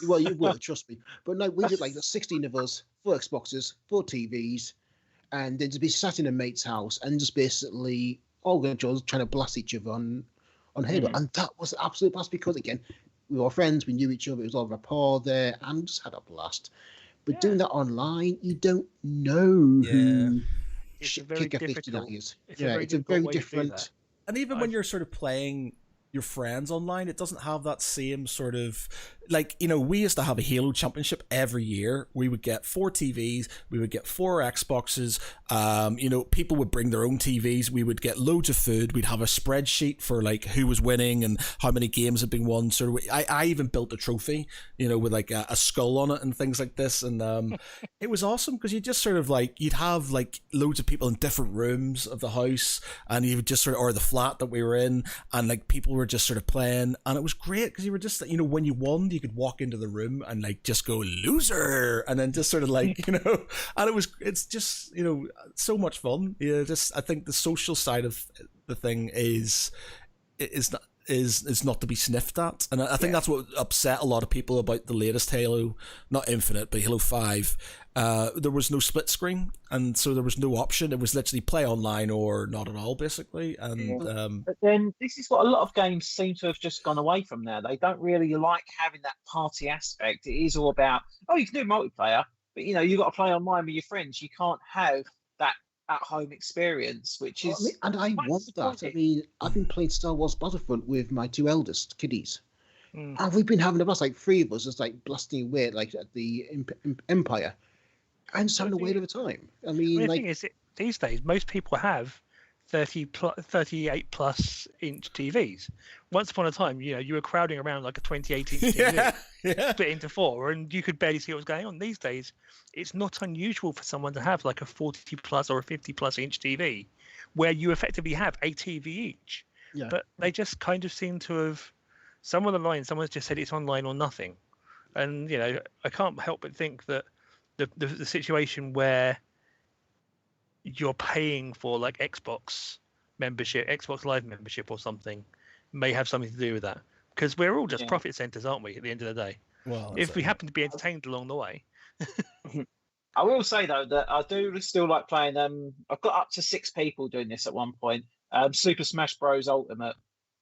Well, you were, trust me. But no, we did like the 16 of us, 4 Xboxes, 4 TVs, and then to be sat in a mate's house and just basically all trying to blast each other on Halo. And that was an absolute blast because, again, we were friends, we knew each other, it was all rapport there, and just had a blast. But doing that online, you don't know who it's a very difficult. It's a very different. And even when you're sort of playing your friends online, it doesn't have that same sort of like, you know, we used to have a Halo Championship every year. We would get 4 TVs, we would get 4 Xboxes. You know, people would bring their own TVs. We would get loads of food. We'd have a spreadsheet for like who was winning and how many games had been won. So I even built a trophy, you know, with like a skull on it and things like this. And it was awesome because you just sort of like, you'd have like loads of people in different rooms of the house, and you would just sort of, or the flat that we were in, and like people were just sort of playing, and it was great because you were just, you know, when you won, you could walk into the room and like just go loser, and then just sort of like, you know, and it's just, you know, so much fun. Yeah, just I think the social side of the thing is not to be sniffed at, and I think that's what upset a lot of people about the latest Halo, not Infinite, but Halo 5. There was no split screen, and so there was no option. It was literally play online or not at all, basically. And but then this is what a lot of games seem to have just gone away from now. They don't really like having that party aspect. It is all about, oh, you can do multiplayer, but you know, you've got to play online with your friends. You can't have that at-home experience, which is... and I want that. I mean, I've been playing Star Wars Battlefront with my 2 eldest kiddies. And we've been having about like 3 of us just like blasting away like at the Empire. And just having a whale of a time. I mean, the like... thing is, these days, most people have 38 plus inch TVs. Once upon a time, you know, you were crowding around like a 28 inch TV, split into 4, and you could barely see what was going on. These days, it's not unusual for someone to have like a 40 plus or a 50 plus inch TV, where you effectively have a TV each. Yeah. But they just kind of seem to have, someone's just said it's online or nothing. And, you know, I can't help but think that the situation where you're paying for like Xbox membership, Xbox Live membership or something, may have something to do with that, because we're all just profit centers, aren't we, at the end of the day? Well, if we happen to be entertained along the way. I will say though that I do still like playing. I've got up to 6 people doing this at one point. Super Smash Bros. Ultimate.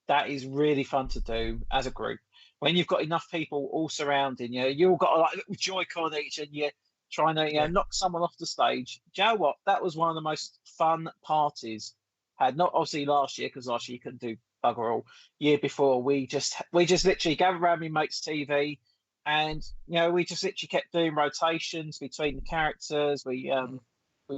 That is really fun to do as a group. When you've got enough people all surrounding you, you all got like a little Joy-Con each, and you're trying to knock someone off the stage. Do you know what? That was one of the most fun parties. Had not obviously last year, because last year you couldn't do bugger all. Year before, we just literally gathered around my mate's TV, and you know, we just literally kept doing rotations between the characters. We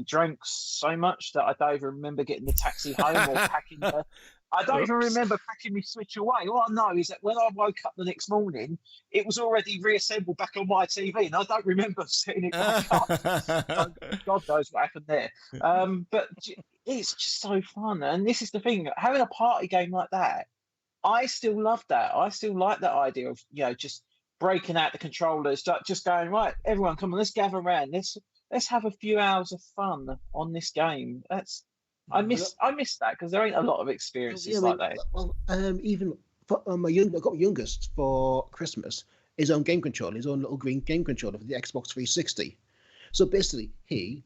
drank so much that I don't even remember getting the taxi home or packing the. I don't even remember packing my Switch away. All I know is that when I woke up the next morning, it was already reassembled back on my TV, and I don't remember setting it back up. God knows what happened there. But it's just so fun. And this is the thing, having a party game like that, I still love that. I still like that idea of, you know, just breaking out the controllers, just going, right, everyone, come on, let's gather around. Let's have a few hours of fun on this game. I miss that, because there ain't a lot of experiences like that. Well, even for I got youngest for Christmas his own game controller, his own little green game controller for the Xbox 360. So basically, he,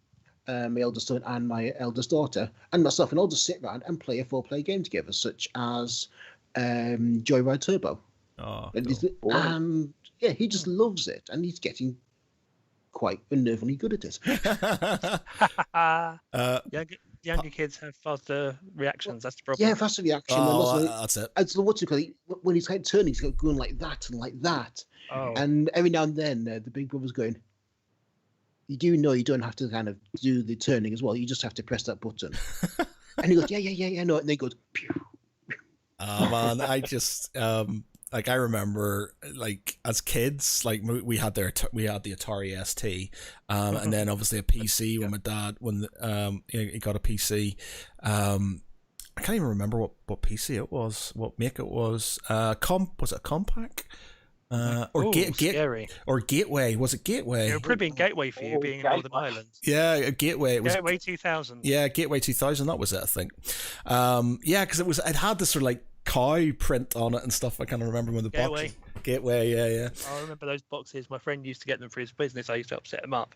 my eldest son, and my eldest daughter, and myself, and all just sit around and play a 4-player game together, such as Joyride Turbo. Oh, cool. And yeah, he just loves it, and he's getting quite unnervingly good at it. Younger kids have faster reactions. That's the problem. Yeah, faster reaction. Oh, that's it. And so what's it called? When he's like turning, he's going like that and like that. Oh. And every now and then, the big brother's going, you do know you don't have to kind of do the turning as well. You just have to press that button. And he goes, yeah, no. And then he goes, pew. Man, I just like, I remember, like, as kids, like, we had the Atari ST, and then obviously a PC when my dad, he got a PC. I can't even remember what PC it was, what make it was. Was it a Compact? Or scary. Or Gateway? Was it Gateway? It would probably be Gateway for you, being in Northern Ireland. Yeah, a Gateway. It was Gateway 2000. Yeah, Gateway 2000. That was it, I think. Yeah, because it had this sort of like cow print on it and stuff. I can't remember when the box. Gateway, yeah. I remember those boxes. My friend used to get them for his business. I used to upset them up.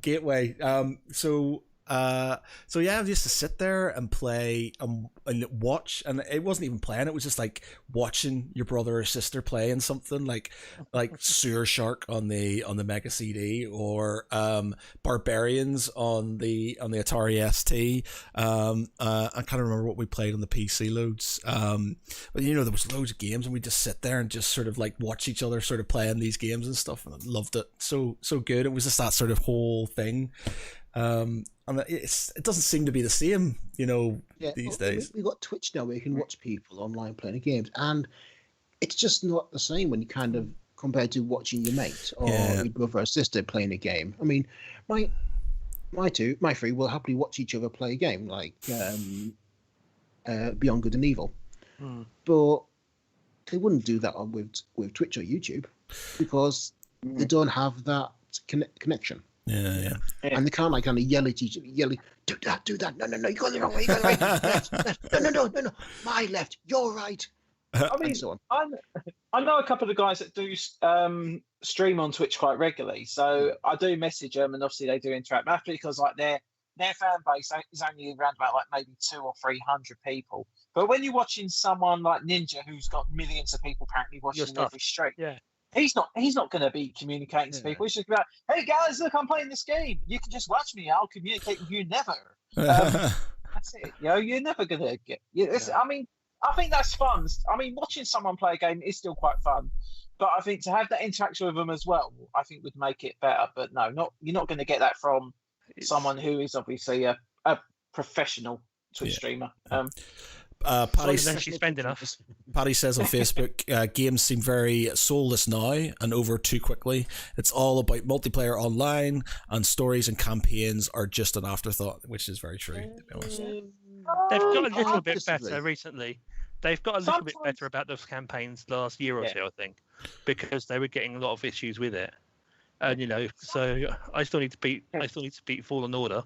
Gateway. So So yeah, I used to sit there and play and watch, and it wasn't even playing. It was just like watching your brother or sister playing something like Sewer Shark on the Mega CD, or Barbarians on the Atari ST. I can't remember what we played on the PC loads. But you know, there was loads of games, and we just sit there and just sort of like watch each other sort of playing these games and stuff, and I loved it. So good. It was just that sort of whole thing. And it doesn't seem to be the same, you know, these days. We've got Twitch now where you can watch people online playing games, and it's just not the same when you kind of compared to watching your mate or your brother or sister playing a game. I mean, my three will happily watch each other play a game like Beyond Good and Evil, but they wouldn't do that with Twitch or YouTube because they don't have that connection. Yeah. And they can't like kind of yell at each other, do that. No, you got the wrong way, you got the right. Left. No, my left, your right. I mean, so on. I know a couple of guys that do stream on Twitch quite regularly, so I do message them, and obviously they do interact. But that's because like their fan base is only around about like maybe 200 or 300 people. But when you're watching someone like Ninja, who's got millions of people apparently watching every stream, he's not going to be communicating to people. He's just like, hey guys, look, I'm playing this game. You can just watch me. I'll communicate with you never. That's it. You know, you're never going to get. I mean, I think that's fun. I mean, watching someone play a game is still quite fun. But I think to have that interaction with them as well, I think would make it better. But no, you're not going to get that from someone who is obviously a professional Twitch streamer. Paddy Paddy says on Facebook, games seem very soulless now and over too quickly. It's all about multiplayer online, and stories and campaigns are just an afterthought, which is very true, to be honest. They've got a little bit better recently. They've got a little bit better about those campaigns last year or two, I think, because they were getting a lot of issues with it. And you know, so I still need to beat Fallen Order.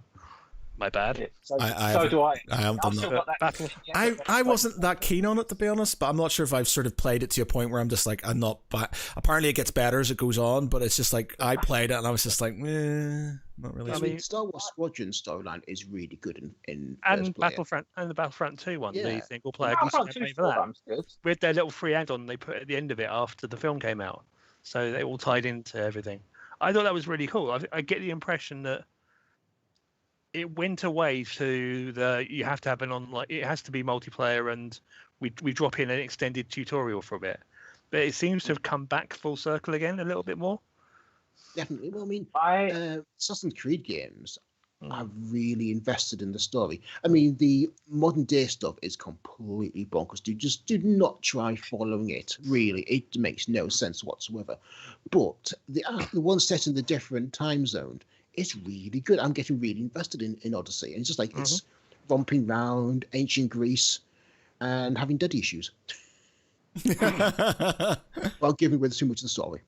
My bad. Yeah, so do I. I haven't done that. I wasn't that keen on it, to be honest, but I'm not sure if I've sort of played it to a point where I'm just like, I'm not back. Apparently it gets better as it goes on, but it's just like, I played it and I was just like, not really. I mean, Star Wars Squadron storyline is really good in and Battlefront and the Battlefront 2 one, the single player with their little free add-on they put at the end of it after the film came out, so they all tied into everything. I thought that was really cool. I get the impression that it went away to you have to have an online. It has to be multiplayer, and we drop in an extended tutorial from it. But it seems to have come back full circle again a little bit more. Definitely. Well, I mean, Assassin's Creed games are really invested in the story. I mean, the modern day stuff is completely bonkers. Do not try following it. Really, it makes no sense whatsoever. But the one set in the different time zone. It's really good. I'm getting really invested in Odyssey. And it's just like it's romping round ancient Greece and having daddy issues. Well, giving away too much of the story.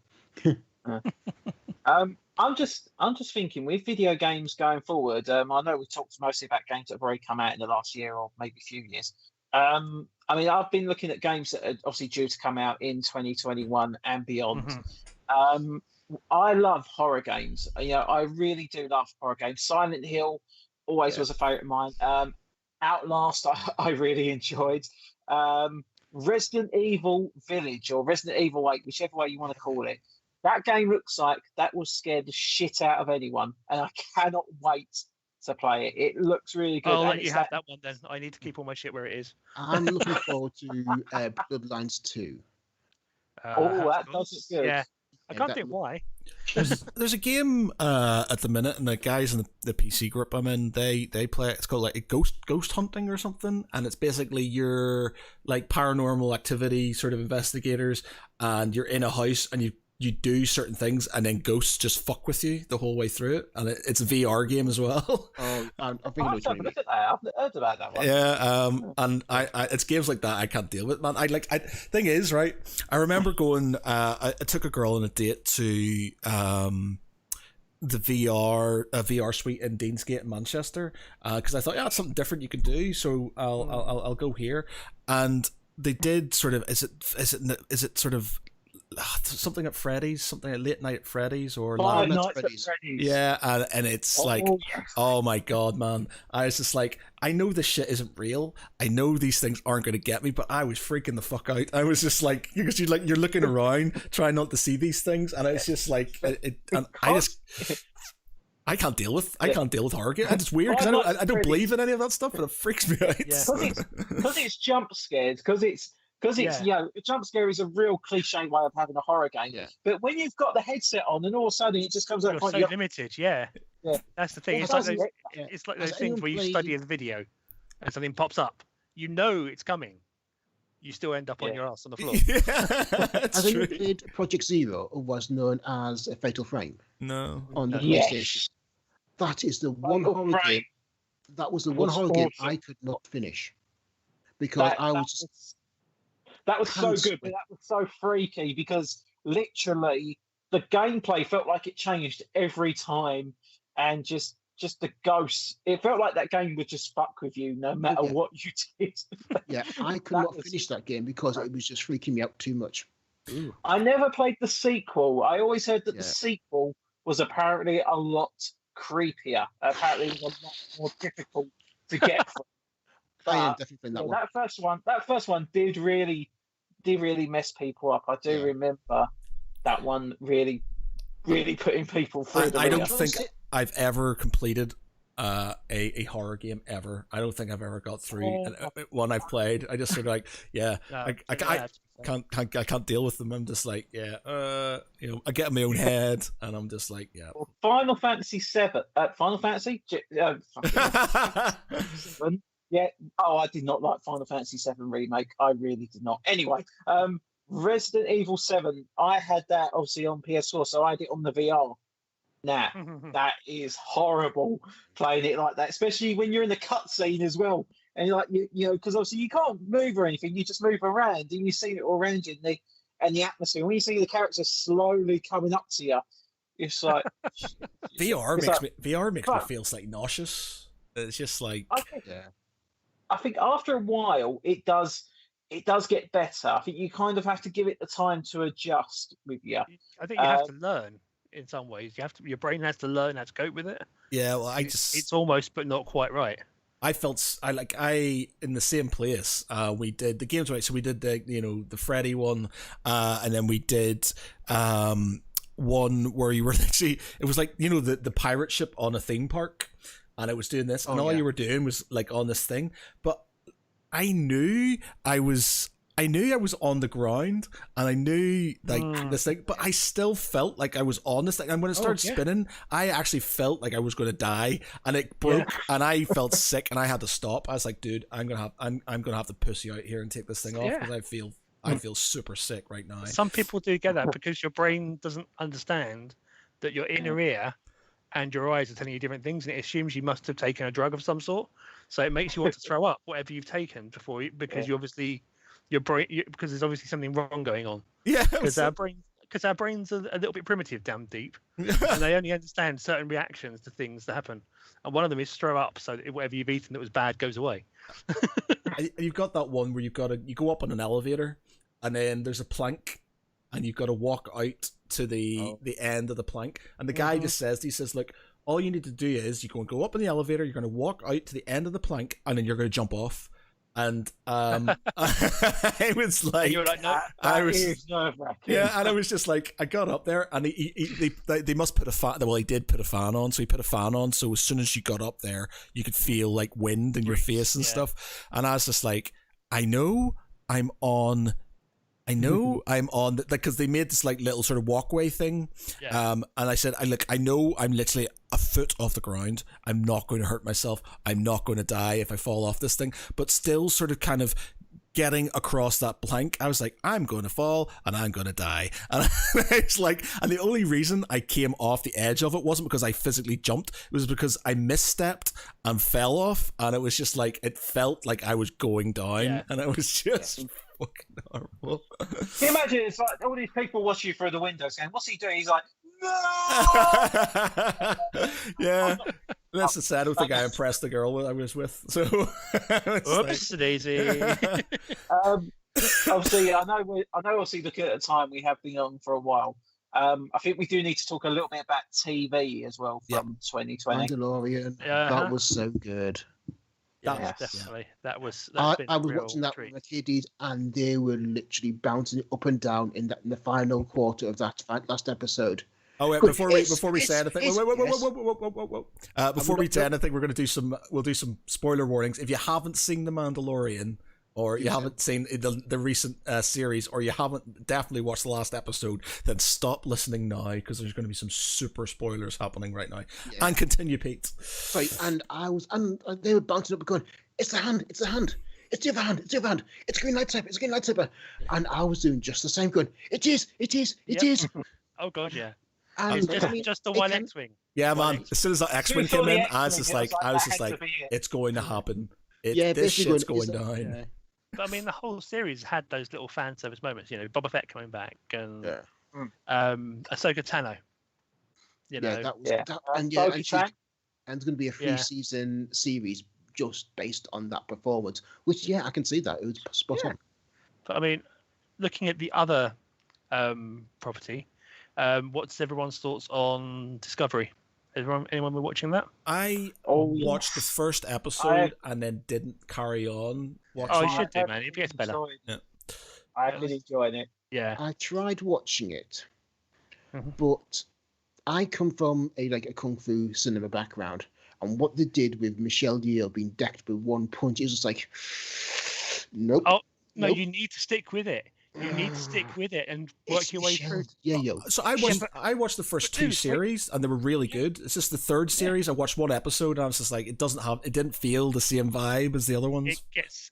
I'm just thinking with video games going forward. I know we talked mostly about games that have already come out in the last year or maybe a few years. I mean, I've been looking at games that are obviously due to come out in 2021 and beyond. I love horror games. You know, I really do love horror games. Silent Hill always was a favourite of mine. Outlast, I really enjoyed. Resident Evil Village or Resident Evil 8, whichever way you want to call it. That game looks like that will scare the shit out of anyone, and I cannot wait to play it. It looks really good. I'll let you have that one then. I need to keep all my shit where it is. I'm looking forward to Bloodlines 2. That does look good. Yeah. I can't think why. There's a game at the minute, and the guys in the PC group I'm in, they play it. It's called like a ghost hunting or something, and it's basically you're like paranormal activity sort of investigators, and you're in a house and you do certain things, and then ghosts just fuck with you the whole way through it, and it's a VR game as well. I've look at that. I've heard about that one. Yeah, and I it's games like that I can't deal with, man. Thing is, right? I remember going. I took a girl on a date to the VR suite in Deansgate in Manchester because I thought, it's something different you can do, so I'll go here, and they did sort of is it sort of something at Freddy's, something at Late Night at Freddy's, or Five Nights Nights at Freddy's. Freddy's. yeah, and it's like, yes. oh my god, man! I was just like, I know this shit isn't real. I know these things aren't going to get me, but I was freaking the fuck out. I was just like, because you're looking around, trying not to see these things, and it's just like, and I can't deal with horror games. It's weird because I don't believe in any of that stuff, but it freaks me out. Yeah. Because it's jump scared, because it's a jump scare is a real cliche way of having a horror game. Yeah. But when you've got the headset on and all of a sudden it just comes out, You're so limited. Yeah, that's the thing. Well, It's like those Has things where you anyone study a video and something pops up. You know it's coming. You still end up on your ass on the floor. Yeah, that's Has true. anyone played Project Zero, or was known as a Fatal Frame No. on the Yes. PlayStation? That is the one Fatal horror Frame. game. That was the one was horror game awesome. I could not finish because that was so Hands good, but free. that was so freaky because literally the gameplay felt like it changed every time, and just the ghosts. It felt like that game would just fuck with you no matter Yeah. what you did. Yeah, I could That not was- finish that game because it was just freaking me out too much. Ooh. I never played the sequel. I always heard that Yeah. the sequel was apparently a lot creepier. Apparently, it was a lot more difficult to get through. I am But, definitely playing that yeah, one. that first one did really mess people up. I do Yeah. remember that one really putting people through. I don't ringer. think I've ever completed a horror game ever. I don't think I've ever got through one I've played. I just sort of like, yeah, I can't deal with them. I'm just like, yeah, I get in my own head, and I'm just like, yeah. Well, Final Fantasy Final Fantasy. Seven. Yeah. Oh, I did not like Final Fantasy VII remake. I really did not. Anyway, Resident Evil 7. I had that obviously on PS4, so I had it on the VR. Nah, that is horrible playing it like that, especially when you're in the cutscene as well. And you're like, you know, because obviously you can't move or anything. You just move around, and you see it all around you, and the atmosphere. When you see the characters slowly coming up to you, it's like VR it's makes like, me feel like nauseous. It's just like, I think after a while it does get better. I think you kind of have to give it the time to adjust with you. I think you have to learn in some ways. Your brain has to learn how to cope with it. yeah. Well, It's almost, but not quite right. I felt in the same place. We did the games, right? So we did the Freddy one, and then we did one where you were actually, it was like the pirate ship on a theme park, and it was doing this, and all you were doing was like on this thing. But I knew I was on the ground, and I knew like this thing, but I still felt like I was on this thing. And when it started spinning, I actually felt like I was going to die, and it broke, and I felt sick, and I had to stop. I was like, dude, I'm gonna have to pussy out here and take this thing off because I feel super sick right now. Some people do get that because your brain doesn't understand that your inner ear and your eyes are telling you different things, and it assumes you must have taken a drug of some sort. So it makes you want to throw up whatever you've taken because you obviously your brain because there's obviously something wrong going on. Yeah, because our brains are a little bit primitive down deep, and they only understand certain reactions to things that happen. And one of them is throw up, so that whatever you've eaten that was bad goes away. You've got that one where you go up on an elevator, and then there's a plank, and you've got to walk out to the end of the plank, and the guy just says, look, all you need to do is you're going to go up in the elevator, you're going to walk out to the end of the plank, and then you're going to jump off. And I was like, you're like, no, I was, yeah, and I was just like, I got up there, and they must put a fan. Well, he did put a fan on, so he put a fan on. So as soon as you got up there, you could feel like wind in your face and stuff. And I was just like, I know I'm on because they made this like little sort of walkway thing. And I said, I know I'm literally a foot off the ground. I'm not going to hurt myself. I'm not going to die if I fall off this thing. But still sort of kind of getting across that plank, I was like, I'm going to fall and I'm going to die. And it's like, and the only reason I came off the edge of it wasn't because I physically jumped. It was because I misstepped and fell off. And it was just like, it felt like I was going down, and it was just fucking horrible. Can you imagine? It's like all these people watching you through the windows going, "What's he doing?" He's like, "No!" Yeah. That's the sad. I don't think I impressed the girl I was with. So, Oops, Daisy. Obviously, I know. Obviously, looking at the time, we have been on for a while. I think we do need to talk a little bit about TV as well from 2020. Mandalorian. Uh-huh. That was so good. Yeah, Yes. definitely. That's I been was a real watching that treat. with my kiddies, and they were literally bouncing up and down in the final quarter of that last episode. Oh wait! But Before we say it's- anything, it's- wait. Before we say anything, we'll do some spoiler warnings. If you haven't seen The Mandalorian, or you haven't seen the recent series, or you haven't definitely watched the last episode, then stop listening now because there's going to be some super spoilers happening right now. Yeah. And continue, Pete. Right, and they were bouncing up and going, "It's the hand! It's the hand! It's the other hand! It's the other hand! It's a green lightsaber! It's a green lightsaber!" Yeah. And I was doing just the same, going, "It is! It is! It Yep. is!" Oh god, yeah. And It's I mean, just the it one can- X-wing. Yeah, One man. X. As soon as that X-wing Before came the in, I was X-Wing, just like, that had to be it. it's going to happen. Yeah, This basically shit's going, going is down. it- But I mean, the whole series had those little fan service moments. You know, Boba Fett coming back and Yeah. Ahsoka Tano. You know, Yeah, that was Yeah. that, And and Bo-Katan. and it's going to be a Yeah. 3-season series just based on that performance. Which, yeah, I can see that it was spot Yeah. on. but I mean, looking at the other property, what's everyone's thoughts on Discovery? Anyone been watching that? I Oh, yeah. watched the first episode and then didn't carry on watching. Oh, you I should do, have man. It gets better. enjoyed- Yeah. I have been enjoying it. Yeah. I tried watching it, Mhm. but I come from a kung fu cinema background, and what they did with Michelle Yeoh being decked with one punch is just like, nope. Oh, No, Nope. you need to stick with it. You need to stick with it and work It's your way through. Michelle Yeoh. So I watched the first but two dude, like- series and they were really good. It's just the third series I watched one episode and I was just like, it didn't feel the same vibe as the other ones.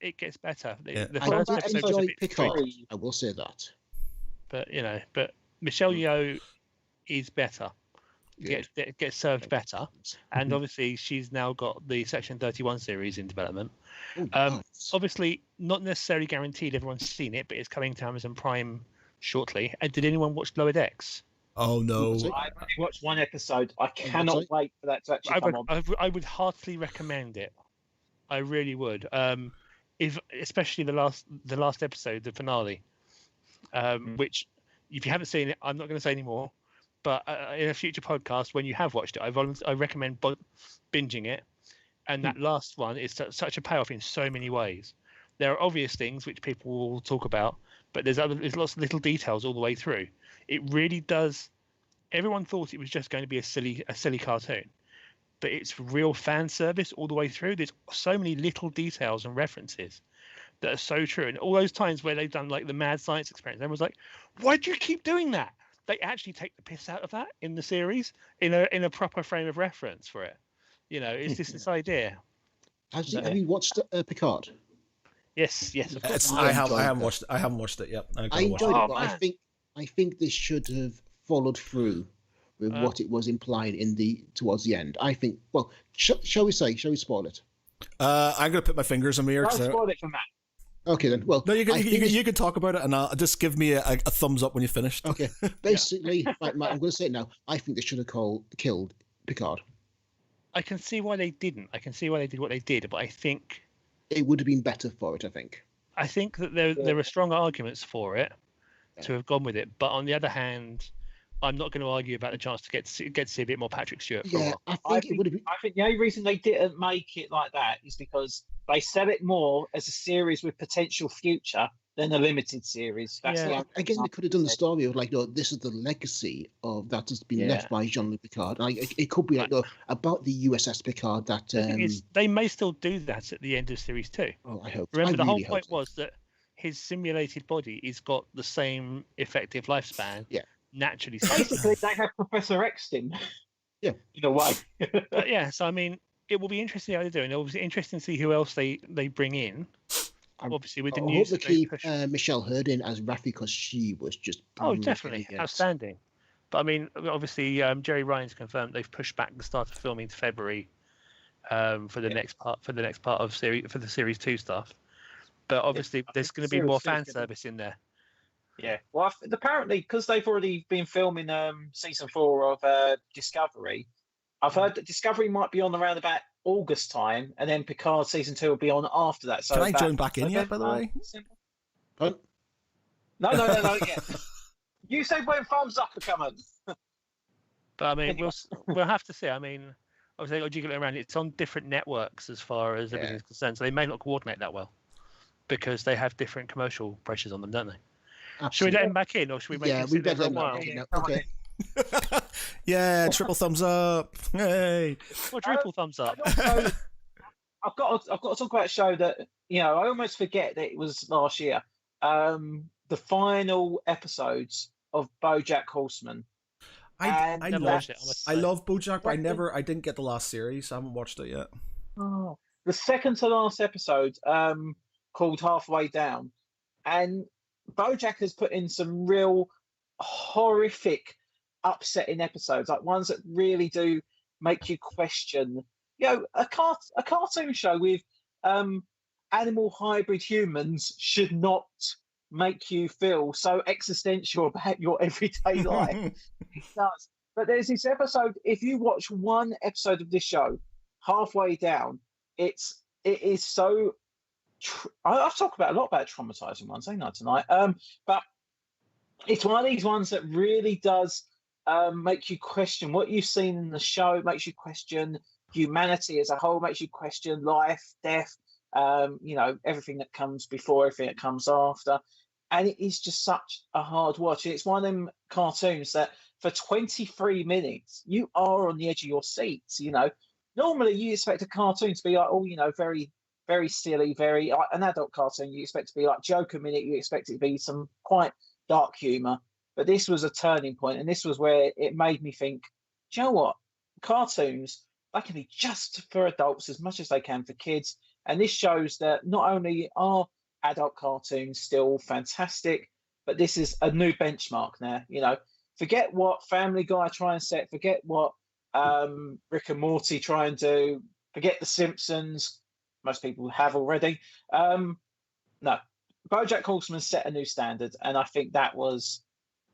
It gets better. Yeah. The I first did episode's a enjoy bit Picard. strict, I will say that. but Michelle Yeoh is better. Good. Gets served better, and Mhm. obviously she's now got the Section 31 series in development. Oh, nice. Obviously, not necessarily guaranteed everyone's seen it, but it's coming to Amazon Prime shortly. And did anyone watch Lower Decks? Oh no. What's it? I only watched one episode. I cannot it? wait for that to actually come on. I would heartily recommend it. I really would. If especially the last episode, the finale, which if you haven't seen it, I'm not going to say anymore. But in a future podcast, when you have watched it, I recommend binging it. And that last one is such a payoff in so many ways. There are obvious things which people will talk about, but there's lots of little details all the way through. It really does. Everyone thought it was just going to be a silly cartoon, but it's real fan service all the way through. There's so many little details and references that are so true. And all those times where they've done like the mad science experiment, everyone's like, "Why do you keep doing that?" They actually take the piss out of that in the series in a proper frame of reference for it. You know, it's just this idea. Have you watched Picard? Yes, of course. I enjoyed haven't watched it yet. I gotta watch enjoyed Oh, it, but man. I think they should have followed through with what it was implying towards the end. I think. Well, shall we spoil it? I'm gonna put my fingers in my ear. Don't 'cause I- spoil it for Matt. Okay then. Well, No, I think you can talk about it, and I'll just give me a thumbs up when you finished. Okay, basically, I'm going to say it now. I think they should have killed Picard. I can see why they didn't. I can see why they did what they did, but I think It would have been better for it. I think. that there are strong arguments for it to have gone with it. But on the other hand, I'm not going to argue about the chance to get to see a bit more Patrick Stewart for a Yeah, while. I think it would have been. I think the only reason they didn't make it like that is because they sell it more as a series with potential future than a limited series. That's Yeah. the only Again, reason they could have done the story of like, no, this is the legacy of that has been left by Jean-Luc Picard. Like, it could be like, no, about the USS Picard that. The thing is, they may still do that at the end of series 2. Oh, I hope. Remember, I the whole really hope point so. was that his simulated body has got the same effective lifespan. Yeah. Naturally. Basically, they have Professor Exton. Yeah. In a way. But yeah, so I mean, it will be interesting how they do, and it will be interesting to see who else they bring in. Obviously, with the I hope news they that they keep push. Michelle Hurd in as Raffi because she was just. Oh, brilliant. definitely outstanding. But I mean, obviously, Jerry Ryan's confirmed they've pushed back the start of filming to February for the next part of the series 2 stuff. But obviously, there's going to be Series more 2 is fan gonna- service in there. Yeah. Well, apparently, because they've already been filming season 4 of Discovery, I've heard that Discovery might be on around about August time, and then Picard season 2 will be on after that. So Can I about join back in yet, by the way? December? Huh? No. Yeah. You said when Thumbs Up are coming. But I mean, we'll have to see. I mean, obviously, jiggle it around. It's on different networks as far as everything's concerned, so they may not coordinate that well because they have different commercial pressures on them, don't they? Absolutely. Should we let him back in, or should we make him we sit there better for a let him while? back in now. Okay. Yeah, triple thumbs up. Hey. Or triple thumbs up. Also, I've got to talk about a show that I almost forget that it was last year. The final episodes of BoJack Horseman. I Never love watched it, I must I say. love BoJack, but I didn't get the last series. I haven't watched it yet. Oh, the second to last episode, called Halfway Down, and BoJack has put in some real horrific, upsetting episodes, like ones that really do make you question. A cartoon show with animal hybrid humans should not make you feel so existential about your everyday life. It does. But there's this episode, if you watch one episode of this show, Halfway Down, it is so I've talked about a lot about traumatizing ones, ain't I, tonight? But it's one of these ones that really does make you question what you've seen in the show. It makes you question humanity as a whole, makes you question life, death, everything that comes before, everything that comes after. And it is just such a hard watch. It's one of them cartoons that for 23 minutes, you are on the edge of your seats. Normally you expect a cartoon to be like, very, very silly, very an adult cartoon. You expect it to be like joke a minute. You expect it to be some quite dark humor. But this was a turning point, and this was where it made me think, do you know what? Cartoons, they can be just for adults as much as they can for kids. And this shows that not only are adult cartoons still fantastic, but this is a new benchmark now. Forget what Family Guy try and set, forget what Rick and Morty try and do, forget The Simpsons. Most people have already. No, BoJack Horseman set a new standard, and I think that was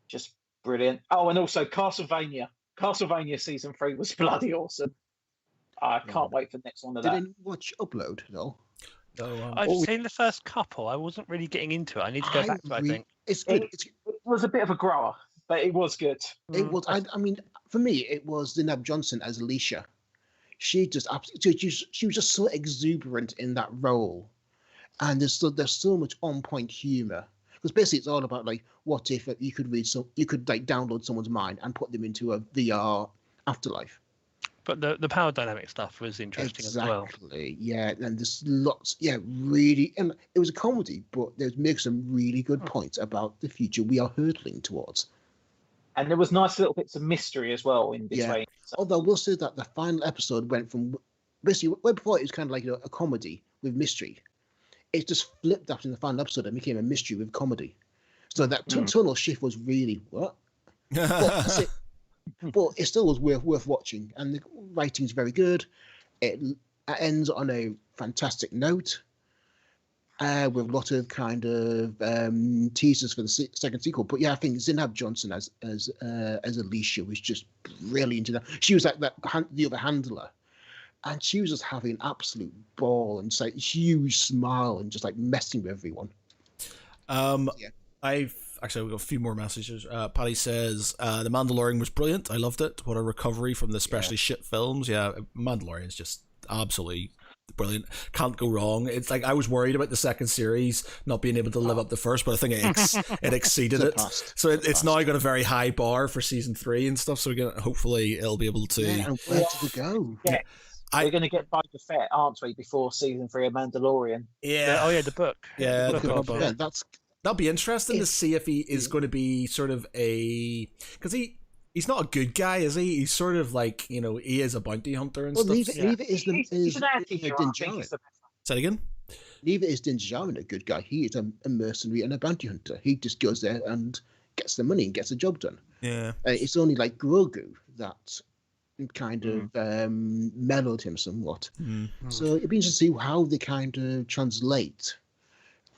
just brilliant. Oh, and also Castlevania season 3 was bloody awesome. I can't wait for the next one of that. Did anyone watch Upload at all? No, I've seen the first couple. I wasn't really getting into it. I need to go back to it, I think. It's good. It was a bit of a grower, but it was good. It was. I mean, for me, it was Zainab Johnson as Alicia. She just absolutely. She was just so exuberant in that role, and there's so much on point humor. Because basically, it's all about like, what if you could download someone's mind and put them into a VR afterlife. But the power dynamic stuff was interesting as well. Exactly, yeah. And there's lots, really. And it was a comedy, but they make some really good points about the future we are hurtling towards. And there was nice little bits of mystery as well in between. Yeah. So. Although I will say that the final episode went from basically where before it was kind of like a comedy with mystery. It just flipped after the final episode and became a mystery with comedy. So that tonal shift was really what? But it still was worth watching, and the writing is very good. It ends on a fantastic note, with a lot of kind of teasers for the second sequel. But yeah, I think Zainab Johnson as Alicia was just brilliant. She was like the other handler, and she was just having an absolute ball and just like huge smile and just like messing with everyone. I've got a few more messages. Paddy says The Mandalorian was brilliant. I loved it. What a recovery from the especially shit films. Yeah, Mandalorian is just absolutely brilliant. Can't go wrong. It's like I was worried about the second series not being able to live up to first, but I think it exceeded it. So it's now got a very high bar for season 3 and stuff. So hopefully it'll be able to. Yeah, and where did it go? Yeah. We're going to get Boba Fett, aren't we, before season 3 of Mandalorian? Yeah. Oh yeah, the book. Yeah, the book Yeah, that'll be interesting to see if he is going to be sort of because he's not a good guy, is he? He's sort of like, he is a bounty hunter and stuff. Neither is he's an anti-hero. Din Djarin. Say that again? Neither is Din Djarin a good guy. He is a mercenary and a bounty hunter. He just goes there and gets the money and gets the job done. Yeah. It's only like Grogu that kind of mellowed him somewhat. So it'd be interesting to see how they kind of translate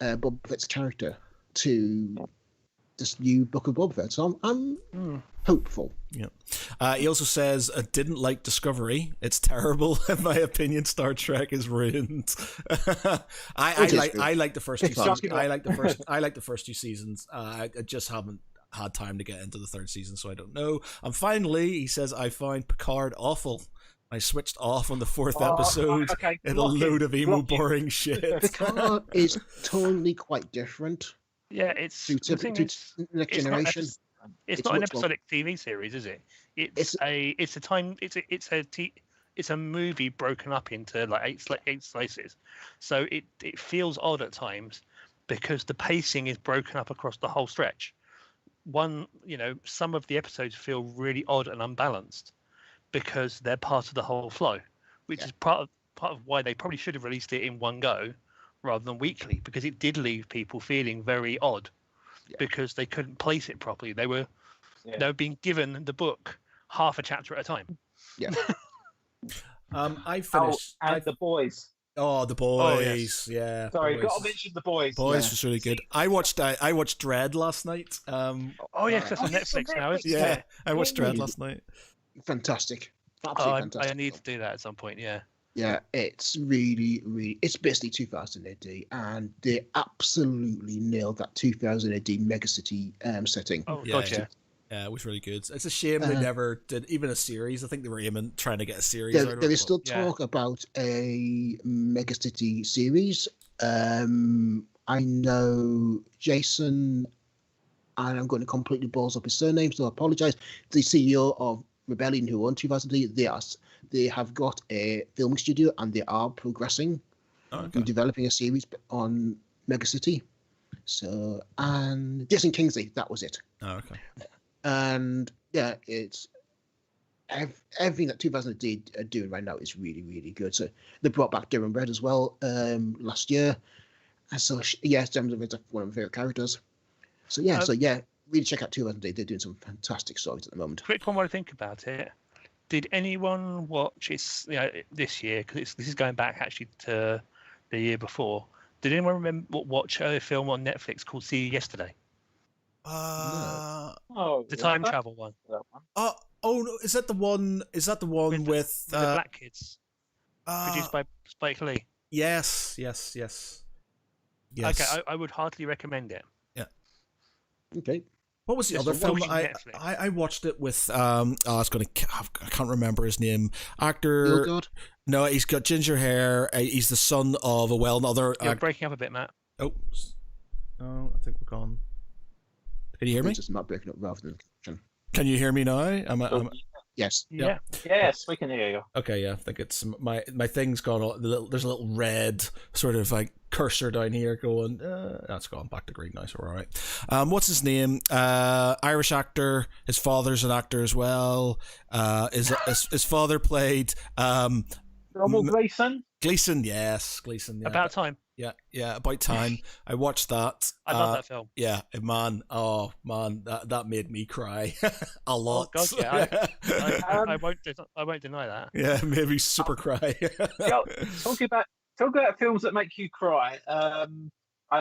Boba Fett's character to this new book of Boba Fett. So I'm hopeful. Yeah. He also says, I didn't like Discovery. It's terrible. In my opinion, Star Trek is ruined. I like the first two seasons. I like the first two seasons. I just haven't had time to get into the third season, so I don't know. And finally, he says, I find Picard awful. I switched off on the fourth episode in a load of emo boring shit. Picard is totally quite different. Yeah, it's Next Generation. It's not an episodic TV series, is it? It's a movie broken up into like eight slices. So it feels odd at times because the pacing is broken up across the whole stretch. Some of the episodes feel really odd and unbalanced because they're part of the whole flow, which is part of why they probably should have released it in one go rather than weekly, because it did leave people feeling very odd because they couldn't place it properly. They were being given the book half a chapter at a time. Yeah. I finished. The Boys. Oh, The Boys. Yes. Yeah. Sorry, got to mention The Boys. Boys was really good. I watched Dread last night. That's on Netflix now, isn't it? Yeah, I watched Dread last night. Fantastic. Absolutely fantastic. I need to do that at some point, yeah. Yeah, it's really, really... It's basically 2000 AD, and they absolutely nailed that 2000 AD megacity setting. Oh, God, yeah. Yeah, it was really good. It's a shame they never did even a series. I think they were trying to get a series out of it. There is still talk about a megacity series. I know Jason, and I'm going to completely balls up his surname, so I apologize. The CEO of Rebellion, who won 2000, they have got a filming studio and they are progressing in developing a series on Megacity. So, and Jason Kingsley, that was it. Oh, okay. And yeah, it's everything that 2000 are doing right now is really, really good. So they brought back Darren Red as well last year. And so, Darren Red's one of my favorite characters. So really check out 2000 AD. They're doing some fantastic stories at the moment. Quick one while I think about it. Did anyone watch this year? Because this is going back actually to the year before. Did anyone watch a film on Netflix called See You Yesterday? No. The time travel one. Oh no! Is that the one? With the black kids? Produced by Spike Lee. Yes. Okay, I would heartily recommend it. Yeah. Okay. What was the other film? I watched it with I can't remember his name. Actor. God. No, he's got ginger hair. He's the son of a well-known. You're breaking up a bit, Matt. Oh, I think we're gone. Can you hear me? It's just not breaking up rather than. Can you hear me now? Yes. Yeah. Yes, we can hear you. Okay, yeah. I think it's my thing's gone. There's a little red sort of like cursor down here going. That's gone back to green now, so we're all right. What's his name? Irish actor. His father's an actor as well. His father played. Ronald Gleeson. Gleeson, yes, Gleeson. Yeah. About time. Yeah, about time. I watched that. I love that film. Yeah, man. Oh man, that made me cry a lot. Oh God, yeah. I won't deny that. Yeah, it made me super cry. Talking about films that make you cry. I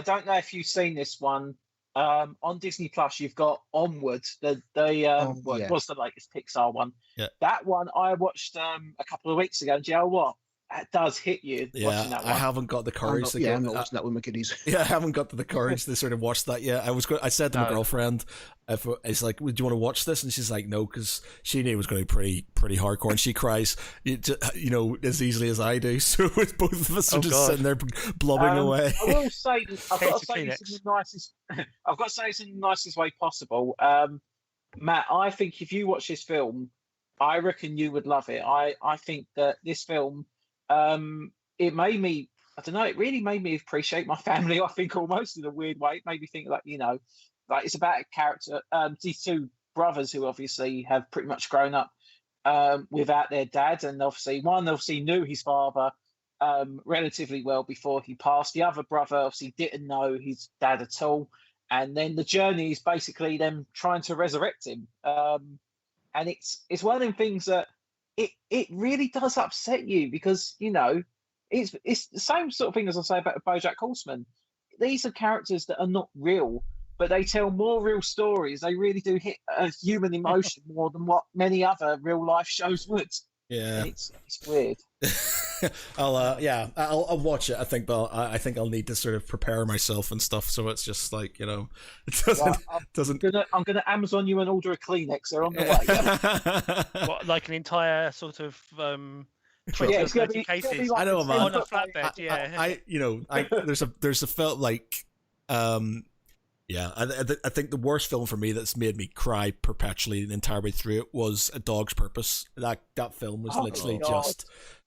don't know if you've seen this one. On Disney Plus, you've got Onward. Was the latest Pixar one. Yeah. That one I watched a couple of weeks ago. And do you know what? That does hit you. Watching that one. I haven't got the courage to. I'm not watching that with my kiddies. Yeah, I haven't got the courage to sort of watch that yet. I said to my girlfriend, "It's like, do you want to watch this?" And she's like, "No," because she knew it was going to be pretty hardcore, and she cries, as easily as I do. So it's both of us are just sitting there blubbing away. I will say, I've got to say this in the nicest. I've got to say this in the nicest way possible. Matt, I think if you watch this film, I reckon you would love it. I think that this film. It made me, I don't know, it really made me appreciate my family, I think, almost in a weird way. It made me think like it's about a character, these two brothers who obviously have pretty much grown up without their dad. And one knew his father relatively well before he passed. The other brother obviously didn't know his dad at all. And then the journey is basically them trying to resurrect him. And it's one of them things that it really does upset you because it's the same sort of thing as I say about Bojack Horseman. These are characters that are not real, but they tell more real stories. They really do hit a human emotion more than what many other real life shows would. Yeah, And it's weird. I'll watch it. I think, but I think I'll need to sort of prepare myself and stuff. So it's just like, you know, it doesn't. I'm gonna Amazon you and order a Kleenex. They're on the way. What, like an entire sort of 20 Yeah, or it's gonna 30 be cases I know, man. on a flatbed. Yeah. There's a film like, yeah, I think the worst film for me that's made me cry perpetually the entire way through it was A Dog's Purpose. That film was literally just.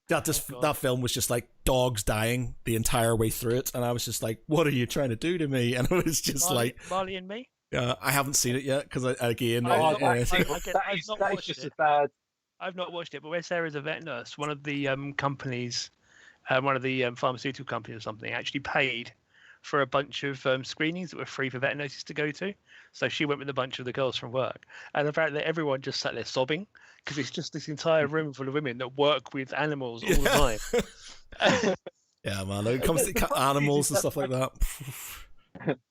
That film was just like dogs dying the entire way through it, and I was just like, "What are you trying to do to me?" And it was just Marley and Me. I haven't seen it yet because That is just as bad. I've not watched it, but where Sarah's a vet nurse, one of the companies, one of the pharmaceutical companies or something, actually paid for a bunch of screenings that were free for vet nurses to go to. So she went with a bunch of the girls from work, and apparently everyone just sat there sobbing because it's just this entire room full of women that work with animals all the time. Yeah, man. When it comes to animals and stuff like that.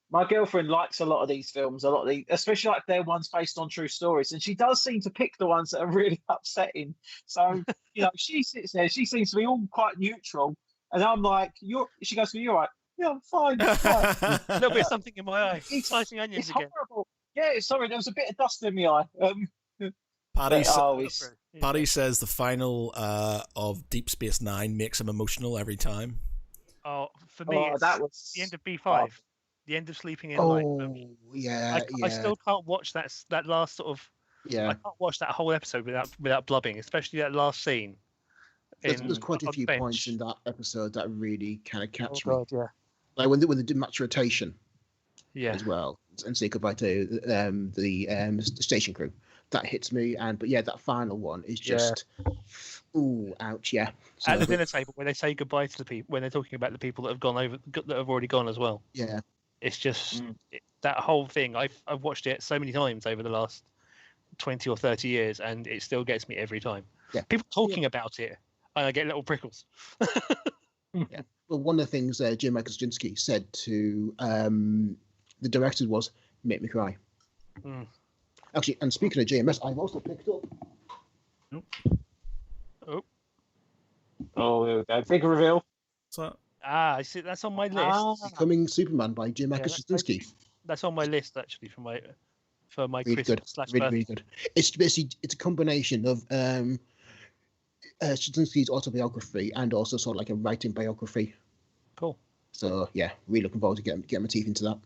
My girlfriend likes a lot of these films, especially like their ones based on true stories, and she does seem to pick the ones that are really upsetting. So, you know, she sits there, she seems to be all quite neutral, and I'm like, she goes to me, "You're right." Yeah, I'm fine. A little bit of something in my eye. Slicing onions It's again. horrible. Yeah, sorry, there was a bit of dust in my eye. Paddy says the final of Deep Space Nine makes him emotional every time. Oh, for me, it's that was the end of B5, the end of Sleeping in Light. I still can't watch that last sort of. Yeah, I can't watch that whole episode without blubbing, especially that last scene. There's quite a few points in that episode that really kind of catch me. Yeah. Like when they did match rotation, as well, and say goodbye to the station crew. That hits me, but that final one is just, ooh, ouch, yeah. So, at the dinner table, when they say goodbye to the people, when they're talking about the people that have gone over, that have already gone as well. Yeah, it's just that whole thing. I've watched it so many times over the last 20 or 30 years, and it still gets me every time. Yeah, people talking about it, and I get little prickles. Yeah. Well, one of the things Jim Straczynski said to the directors was, "Make me cry." Actually, and speaking of JMS, I've also picked up. Oh, there we go. Big reveal. So, I see. That's on my list. Becoming Superman by Jim Straczynski. That's on my list actually for my really Christmas good. Really good. It's basically a combination of Straczynski's autobiography and also sort of like a writing biography. Cool. So yeah, really looking forward to getting my teeth into that.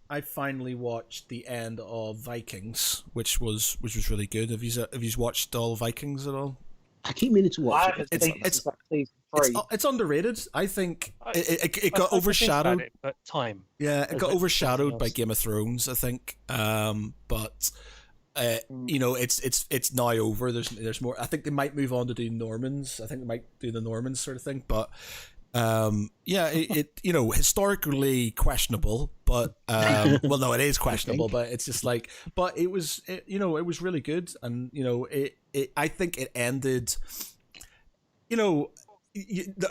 I finally watched the end of Vikings, which was really good. Have you watched all Vikings at all? I keep meaning to watch it. It's underrated. I think it got overshadowed. But time. Yeah, it got overshadowed by Game of Thrones, I think. But you know, it's now over. There's more. I think they might move on to do Normans. I think they might do the Normans sort of thing. But it you know, historically questionable, but well, no, it is questionable, but it's just like, but it was really good, and you know, I think it ended, you know,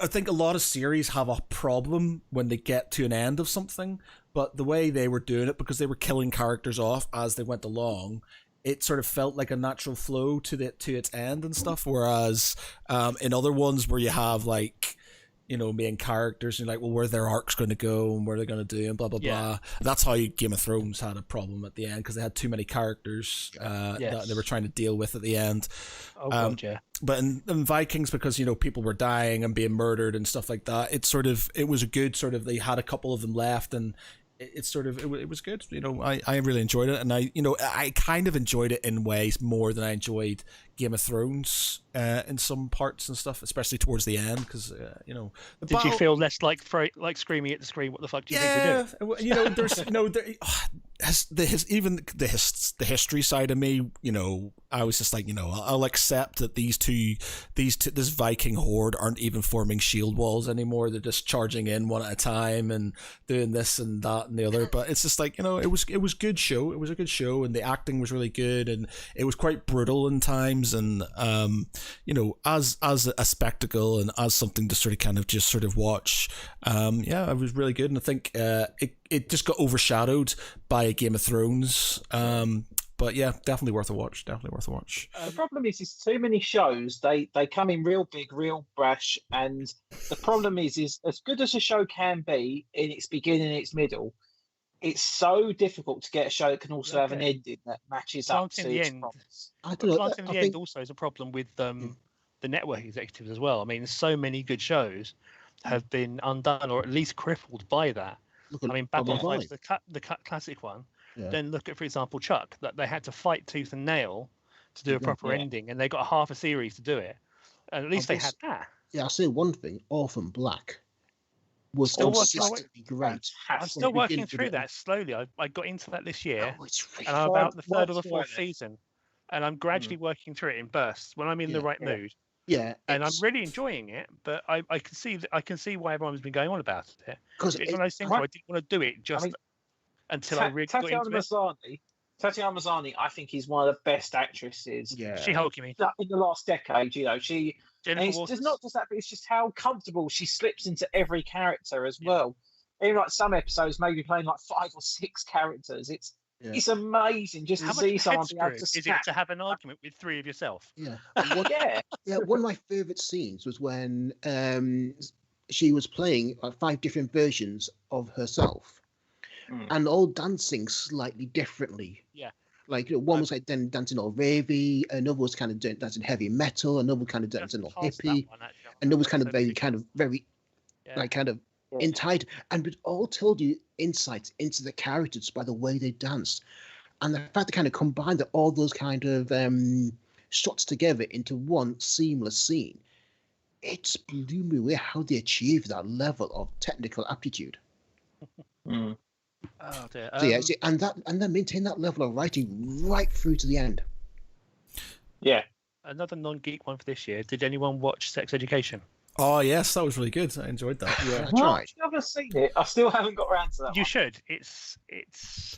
I think a lot of series have a problem when they get to an end of something, but the way they were doing it, because they were killing characters off as they went along, it sort of felt like a natural flow to its end and stuff, whereas in other ones where you have like, you know, main characters, and you're like, well, where their arc's going to go and where they're going to do and blah blah blah. That's how Game of Thrones had a problem at the end, because they had too many characters that they were trying to deal with at the end. But in Vikings, because you know, people were dying and being murdered and stuff like that, it was a good sort of, they had a couple of them left, and it was good. You know, I really enjoyed it, and I kind of enjoyed it in ways more than I enjoyed Game of Thrones in some parts and stuff, especially towards the end, because you know. Did you feel less like screaming at the screen? What the fuck do you think we do? You know, there's even the history side of me. You know, I was just like, you know, I'll accept that this Viking horde aren't even forming shield walls anymore. They're just charging in one at a time and doing this and that and the other. But it's just like, you know, it was good show. It was a good show, and the acting was really good, and it was quite brutal in times. times, and as a spectacle and as something to sort of watch. It was really good, and I think it just got overshadowed by Game of Thrones. But yeah, definitely worth a watch. The problem is too many shows. They come in real big, real brash, and the problem is as good as a show can be in its beginning and its middle, it's so difficult to get a show that can also have an ending that matches up to its promise. I don't know. I think also is a problem with the network executives as well. I mean, so many good shows have been undone or at least crippled by that. I mean, Babylon 5's the classic one. Yeah. Then look at, for example, Chuck, that they had to fight tooth and nail to do a proper ending, and they got half a series to do it. And at least they had that. Yeah, I'll say one thing: Orphan Black was still consistently great. I'm still working through that slowly. I got into that this year, and I'm about the third or the fourth season, and I'm gradually working through it in bursts when I'm in the right mood. Yeah, and I'm really enjoying it, but I can see why everyone's been going on about it. Because it's one of those things where I didn't want to do it until I really got into it. Tatiana Maslany, I think, is one of the best actresses. Yeah, She-Hulk, you mean? In the last decade, she. It's not just that, but it's just how comfortable she slips into every character as well. Even like some episodes, maybe playing like 5 or 6 characters. It's amazing just to see someone be able to snap. Is it to have an argument with 3 of yourself? Yeah. Yeah. One of my favourite scenes was when she was playing 5 different versions of herself. And all dancing slightly differently. Yeah. Like one was like dancing all ravey, another was kind of dancing heavy metal, another kind of dancing all hippie, another was kind of very entitled, and it all told you insights into the characters by the way they danced, and the fact they kind of combined all those kind of shots together into one seamless scene. It just blew me away how they achieved that level of technical aptitude. Oh dear. And then maintain that level of writing right through to the end. Yeah. Another non-geek one for this year. Did anyone watch Sex Education? Oh yes, that was really good. I enjoyed that. Yeah, I tried. I've never seen it. I still haven't got around to that. You should. It's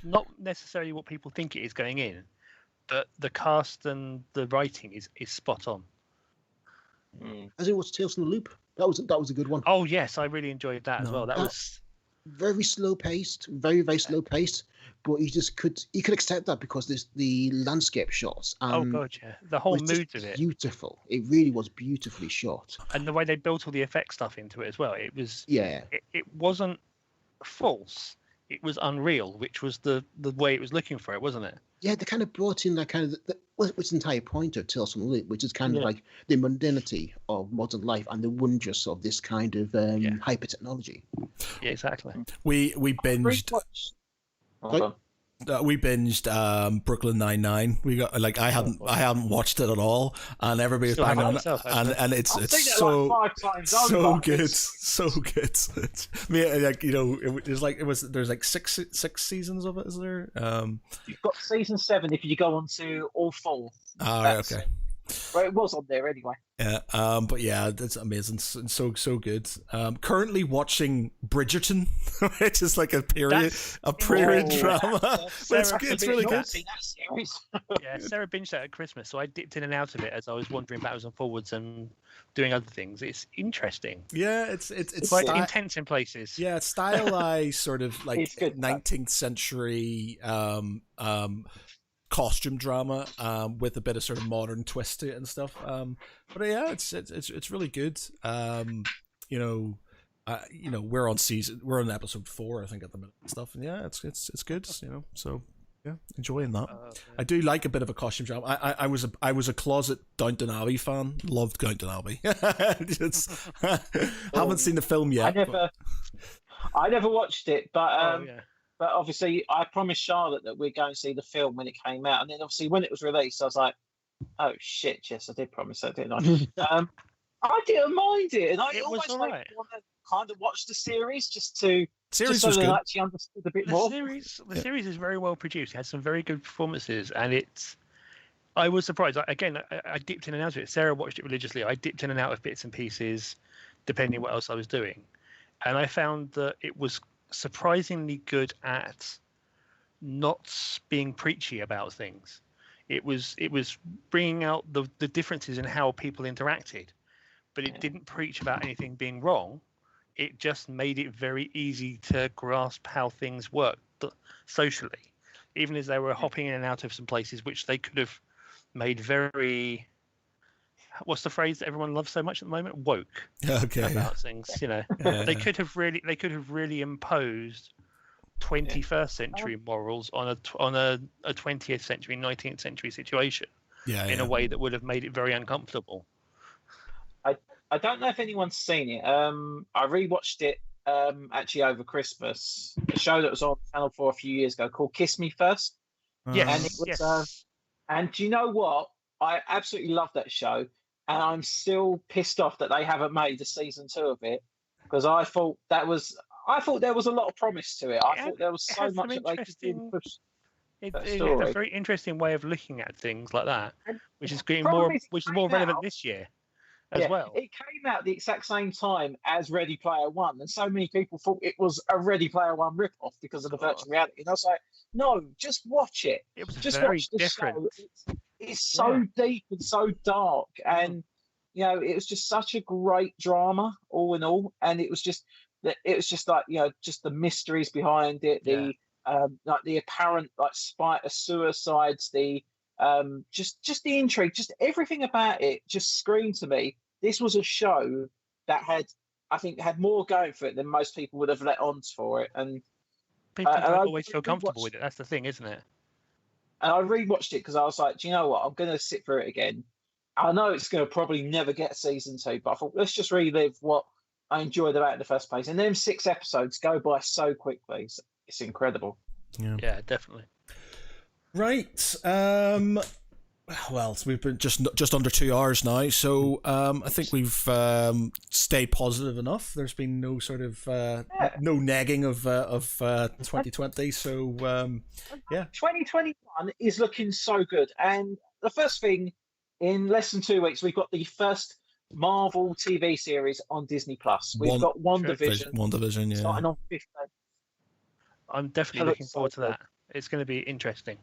not necessarily what people think it is going in, but the cast and the writing is spot on. As it was Tales from the Loop. That was a good one. Oh yes, I really enjoyed that as well. That was very slow paced, very slow paced, but you could accept that because there's the landscape shots. Oh god, yeah, the whole mood of it, beautiful. It really was beautifully shot, and the way they built all the effect stuff into it as well. It was it wasn't false. It was unreal, which was the way it was looking for it, wasn't it? Yeah, they kind of brought in that kind of which is the entire point of Tales from the Loop, which is kind of like the mundanity of modern life and the wonders of this kind of hyper technology. Yeah, exactly. We binged. We binged Brooklyn Nine-Nine. We got I hadn't watched it at all, and everybody was banging on it, and it's so good, so good. I mean, there's like six seasons of it, is there? You've got season 7 if you go on to all 4. Okay. Well, it was on there anyway. Yeah, but yeah, it's amazing, so good. Currently watching Bridgerton, which is like a period drama. But it's really good. Yeah, Sarah binged that at Christmas, so I dipped in and out of it as I was wandering backwards and forwards and doing other things. It's interesting. Yeah, it's quite intense in places. Yeah, stylized sort of like 19th century costume drama with a bit of sort of modern twist to it and stuff. But yeah, it's really good. We're on episode 4, I think, at the minute and stuff. And yeah, it's good. So yeah, enjoying that. I do like a bit of a costume drama. I was a closet Downton Abbey fan. Loved Downton Abbey. Haven't seen the film yet. I never watched it, but But obviously, I promised Charlotte that we'd go and see the film when it came out. And then obviously when it was released, I was like, oh, shit, yes, I did promise that, didn't I? I didn't mind it. And I always want to kind of watch the series just so that I actually understood a bit more. The series is very well produced. It had some very good performances. And I was surprised. Again, I dipped in and out of it. Sarah watched it religiously. I dipped in and out of bits and pieces, depending on what else I was doing. And I found that it was surprisingly good at not being preachy about things. It was bringing out the differences in how people interacted, but it didn't preach about anything being wrong. It just made it very easy to grasp how things worked socially, even as they were hopping in and out of some places which they could have made very, what's the phrase that everyone loves so much at the moment? Woke. Okay. About things, you know. They could have really imposed 21st century morals on a 20th century, 19th century situation in a way that would have made it very uncomfortable. I don't know if anyone's seen it. I rewatched it actually over Christmas. A show that was on Channel 4 a few years ago called Kiss Me First. Yes. And it was, and do you know what? I absolutely love that show, and I'm still pissed off that they haven't made a season 2 of it, because I thought there was a lot of promise to it. I thought there was so much that they could do. It's a very interesting way of looking at things like that, which is more relevant this year as well. It came out the exact same time as Ready Player One, and so many people thought it was a Ready Player One ripoff because of the virtual reality. And I was like, no, just watch it. It was just very watch the different. show. It's so deep and so dark, and it was just such a great drama, all in all. And it was just like just the mysteries behind it, the like the apparent like spite of suicides, the just the intrigue, just everything about it just screamed to me. This was a show that had more going for it than most people would have let on for it, and people don't always feel comfortable with it. That's the thing, isn't it? And I rewatched it because I was like, do you know what? I'm going to sit through it again. I know it's going to probably never get season 2, but I thought let's just relive what I enjoyed about it in the first place. And them 6 episodes go by so quickly. It's incredible. Yeah, definitely. Right. Well, we've been just under 2 hours now, so I think we've stayed positive enough. There's been no sort of no nagging of 2020. So 2021 is looking so good, and the first thing in less than 2 weeks, we've got the first Marvel TV series on Disney Plus. We've got WandaVision. Yeah. Starting on 15th. I'm definitely looking forward to that. It's going to be interesting.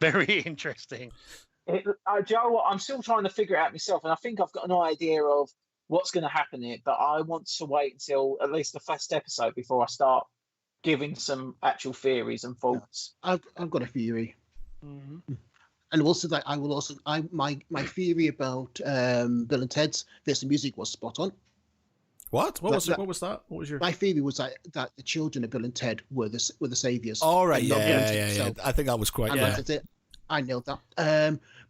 Very interesting. Joe, I'm still trying to figure it out myself, and I think I've got an idea of what's going to happen here, but I want to wait until at least the first episode before I start giving some actual theories and thoughts. I've got a theory. Mm-hmm. And also that my theory about Bill and Ted's Face Music was spot on. What? What was that? What was your? My theory was that the children of Bill and Ted were the saviors. All right, yeah. I think that was quite. I nailed that.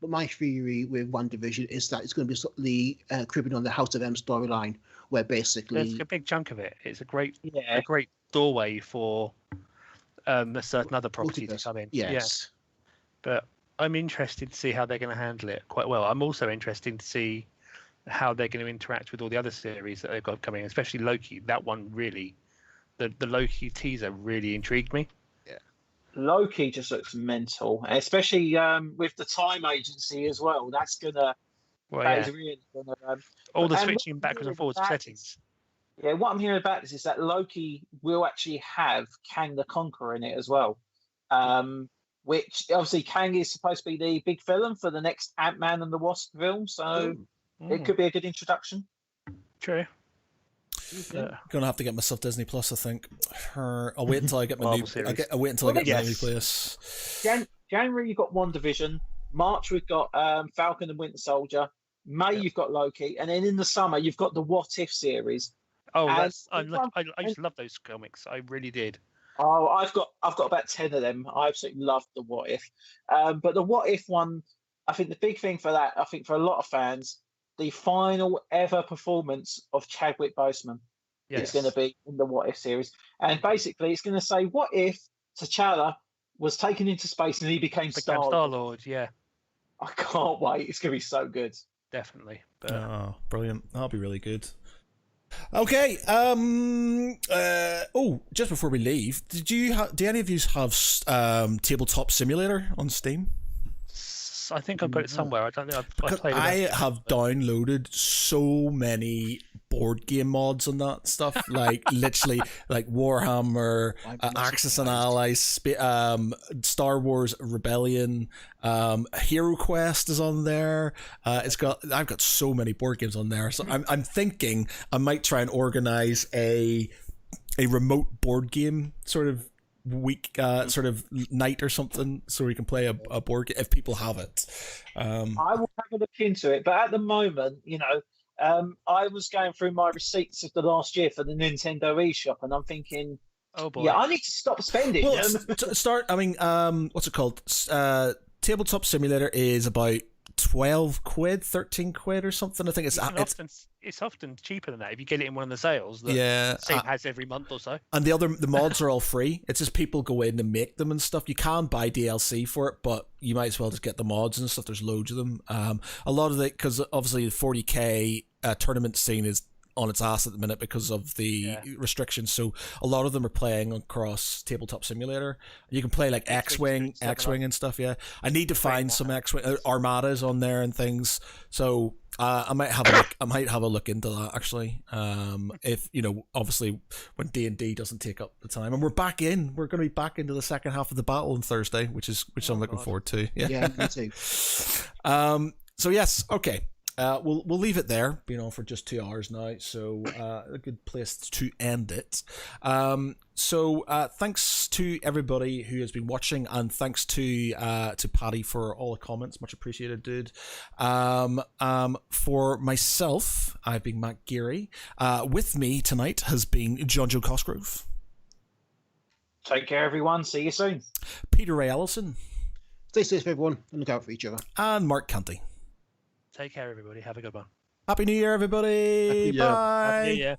But my theory with WandaVision is that it's going to be slightly cribbing on the House of M storyline, where basically there's a big chunk of it. It's a great doorway for a certain other property to come in. Yes, but I'm interested to see how they're going to handle it quite well. I'm also interested to see how they're going to interact with all the other series that they've got coming, especially Loki. That one really, the Loki teaser really intrigued me. Yeah, Loki just looks mental, especially with the time agency as well. That's gonna, is really gonna. All the switching backwards and forwards settings. Yeah, what I'm hearing about this is that Loki will actually have Kang the Conqueror in it as well. Which obviously Kang is supposed to be the big villain for the next Ant-Man and the Wasp film, so it could be a good introduction. True. Gonna have to get myself Disney Plus, I think. I'll wait until I get my new. I'll wait until I get my new place. January you've got WandaVision. March we've got Falcon and Winter Soldier. May you've got Loki, and then in the summer you've got the What If series. Oh, I used to love those comics. I really did. Oh, I've got about 10 of them. I absolutely loved the What If. But the What If one, I think the big thing for that, I think for a lot of fans, the final ever performance of Chadwick Boseman is going to be in the What If series. And basically it's going to say, what if T'Challa was taken into space and he became Star-Lord, yeah. I can't wait. It's going to be so good. Definitely. Oh, brilliant. That'll be really good. Okay. Just before we leave, do any of you have Tabletop Simulator on Steam? I think I've got it somewhere. I don't know. I have downloaded so many board game mods and that stuff, like literally like Warhammer, Axis and Allies, Star Wars Rebellion, Hero Quest is on there. I've got so many board games on there, so I'm thinking I might try and organize a remote board game sort of week, sort of night or something, so we can play a board game if people have it. I will have a look into it, but at the moment, I was going through my receipts of the last year for the Nintendo eShop, and I'm thinking, Oh boy. yeah, I need to stop spending. Well, start. I mean, what's it called? Tabletop Simulator is about 12 quid, 13 quid or something. I think It's often cheaper than that if you get it in one of the sales that yeah, Steam has every month or so. and the mods are all free. It's just people go in and make them and stuff. You can buy DLC for it, but you might as well just get the mods and stuff. There's loads of them. A lot of it, because obviously the 40k tournament scene is on its ass at the minute because of the restrictions. So a lot of them are playing across Tabletop Simulator. You can play like X-Wing and stuff. Yeah, I need to find some X-Wing Armadas on there and things. So I might have a look. I might have a look into that actually. If obviously when D&D doesn't take up the time, and we're going to be back into the second half of the battle on Thursday, which I'm looking forward to. Yeah, me too. So yes, okay. We'll leave it there, for just 2 hours now, so a good place to end it. So thanks to everybody who has been watching, and thanks to Paddy for all the comments, much appreciated, dude. For myself, I've been Matt Geary. With me tonight has been Jonjo Cosgrove. Take care, everyone. See you soon. Peter Ray Ellison. Stay safe, everyone, and look out for each other. And Mark Canty. Take care, everybody. Have a good one. Happy New Year, everybody. Happy New Year. Bye. Happy New Year.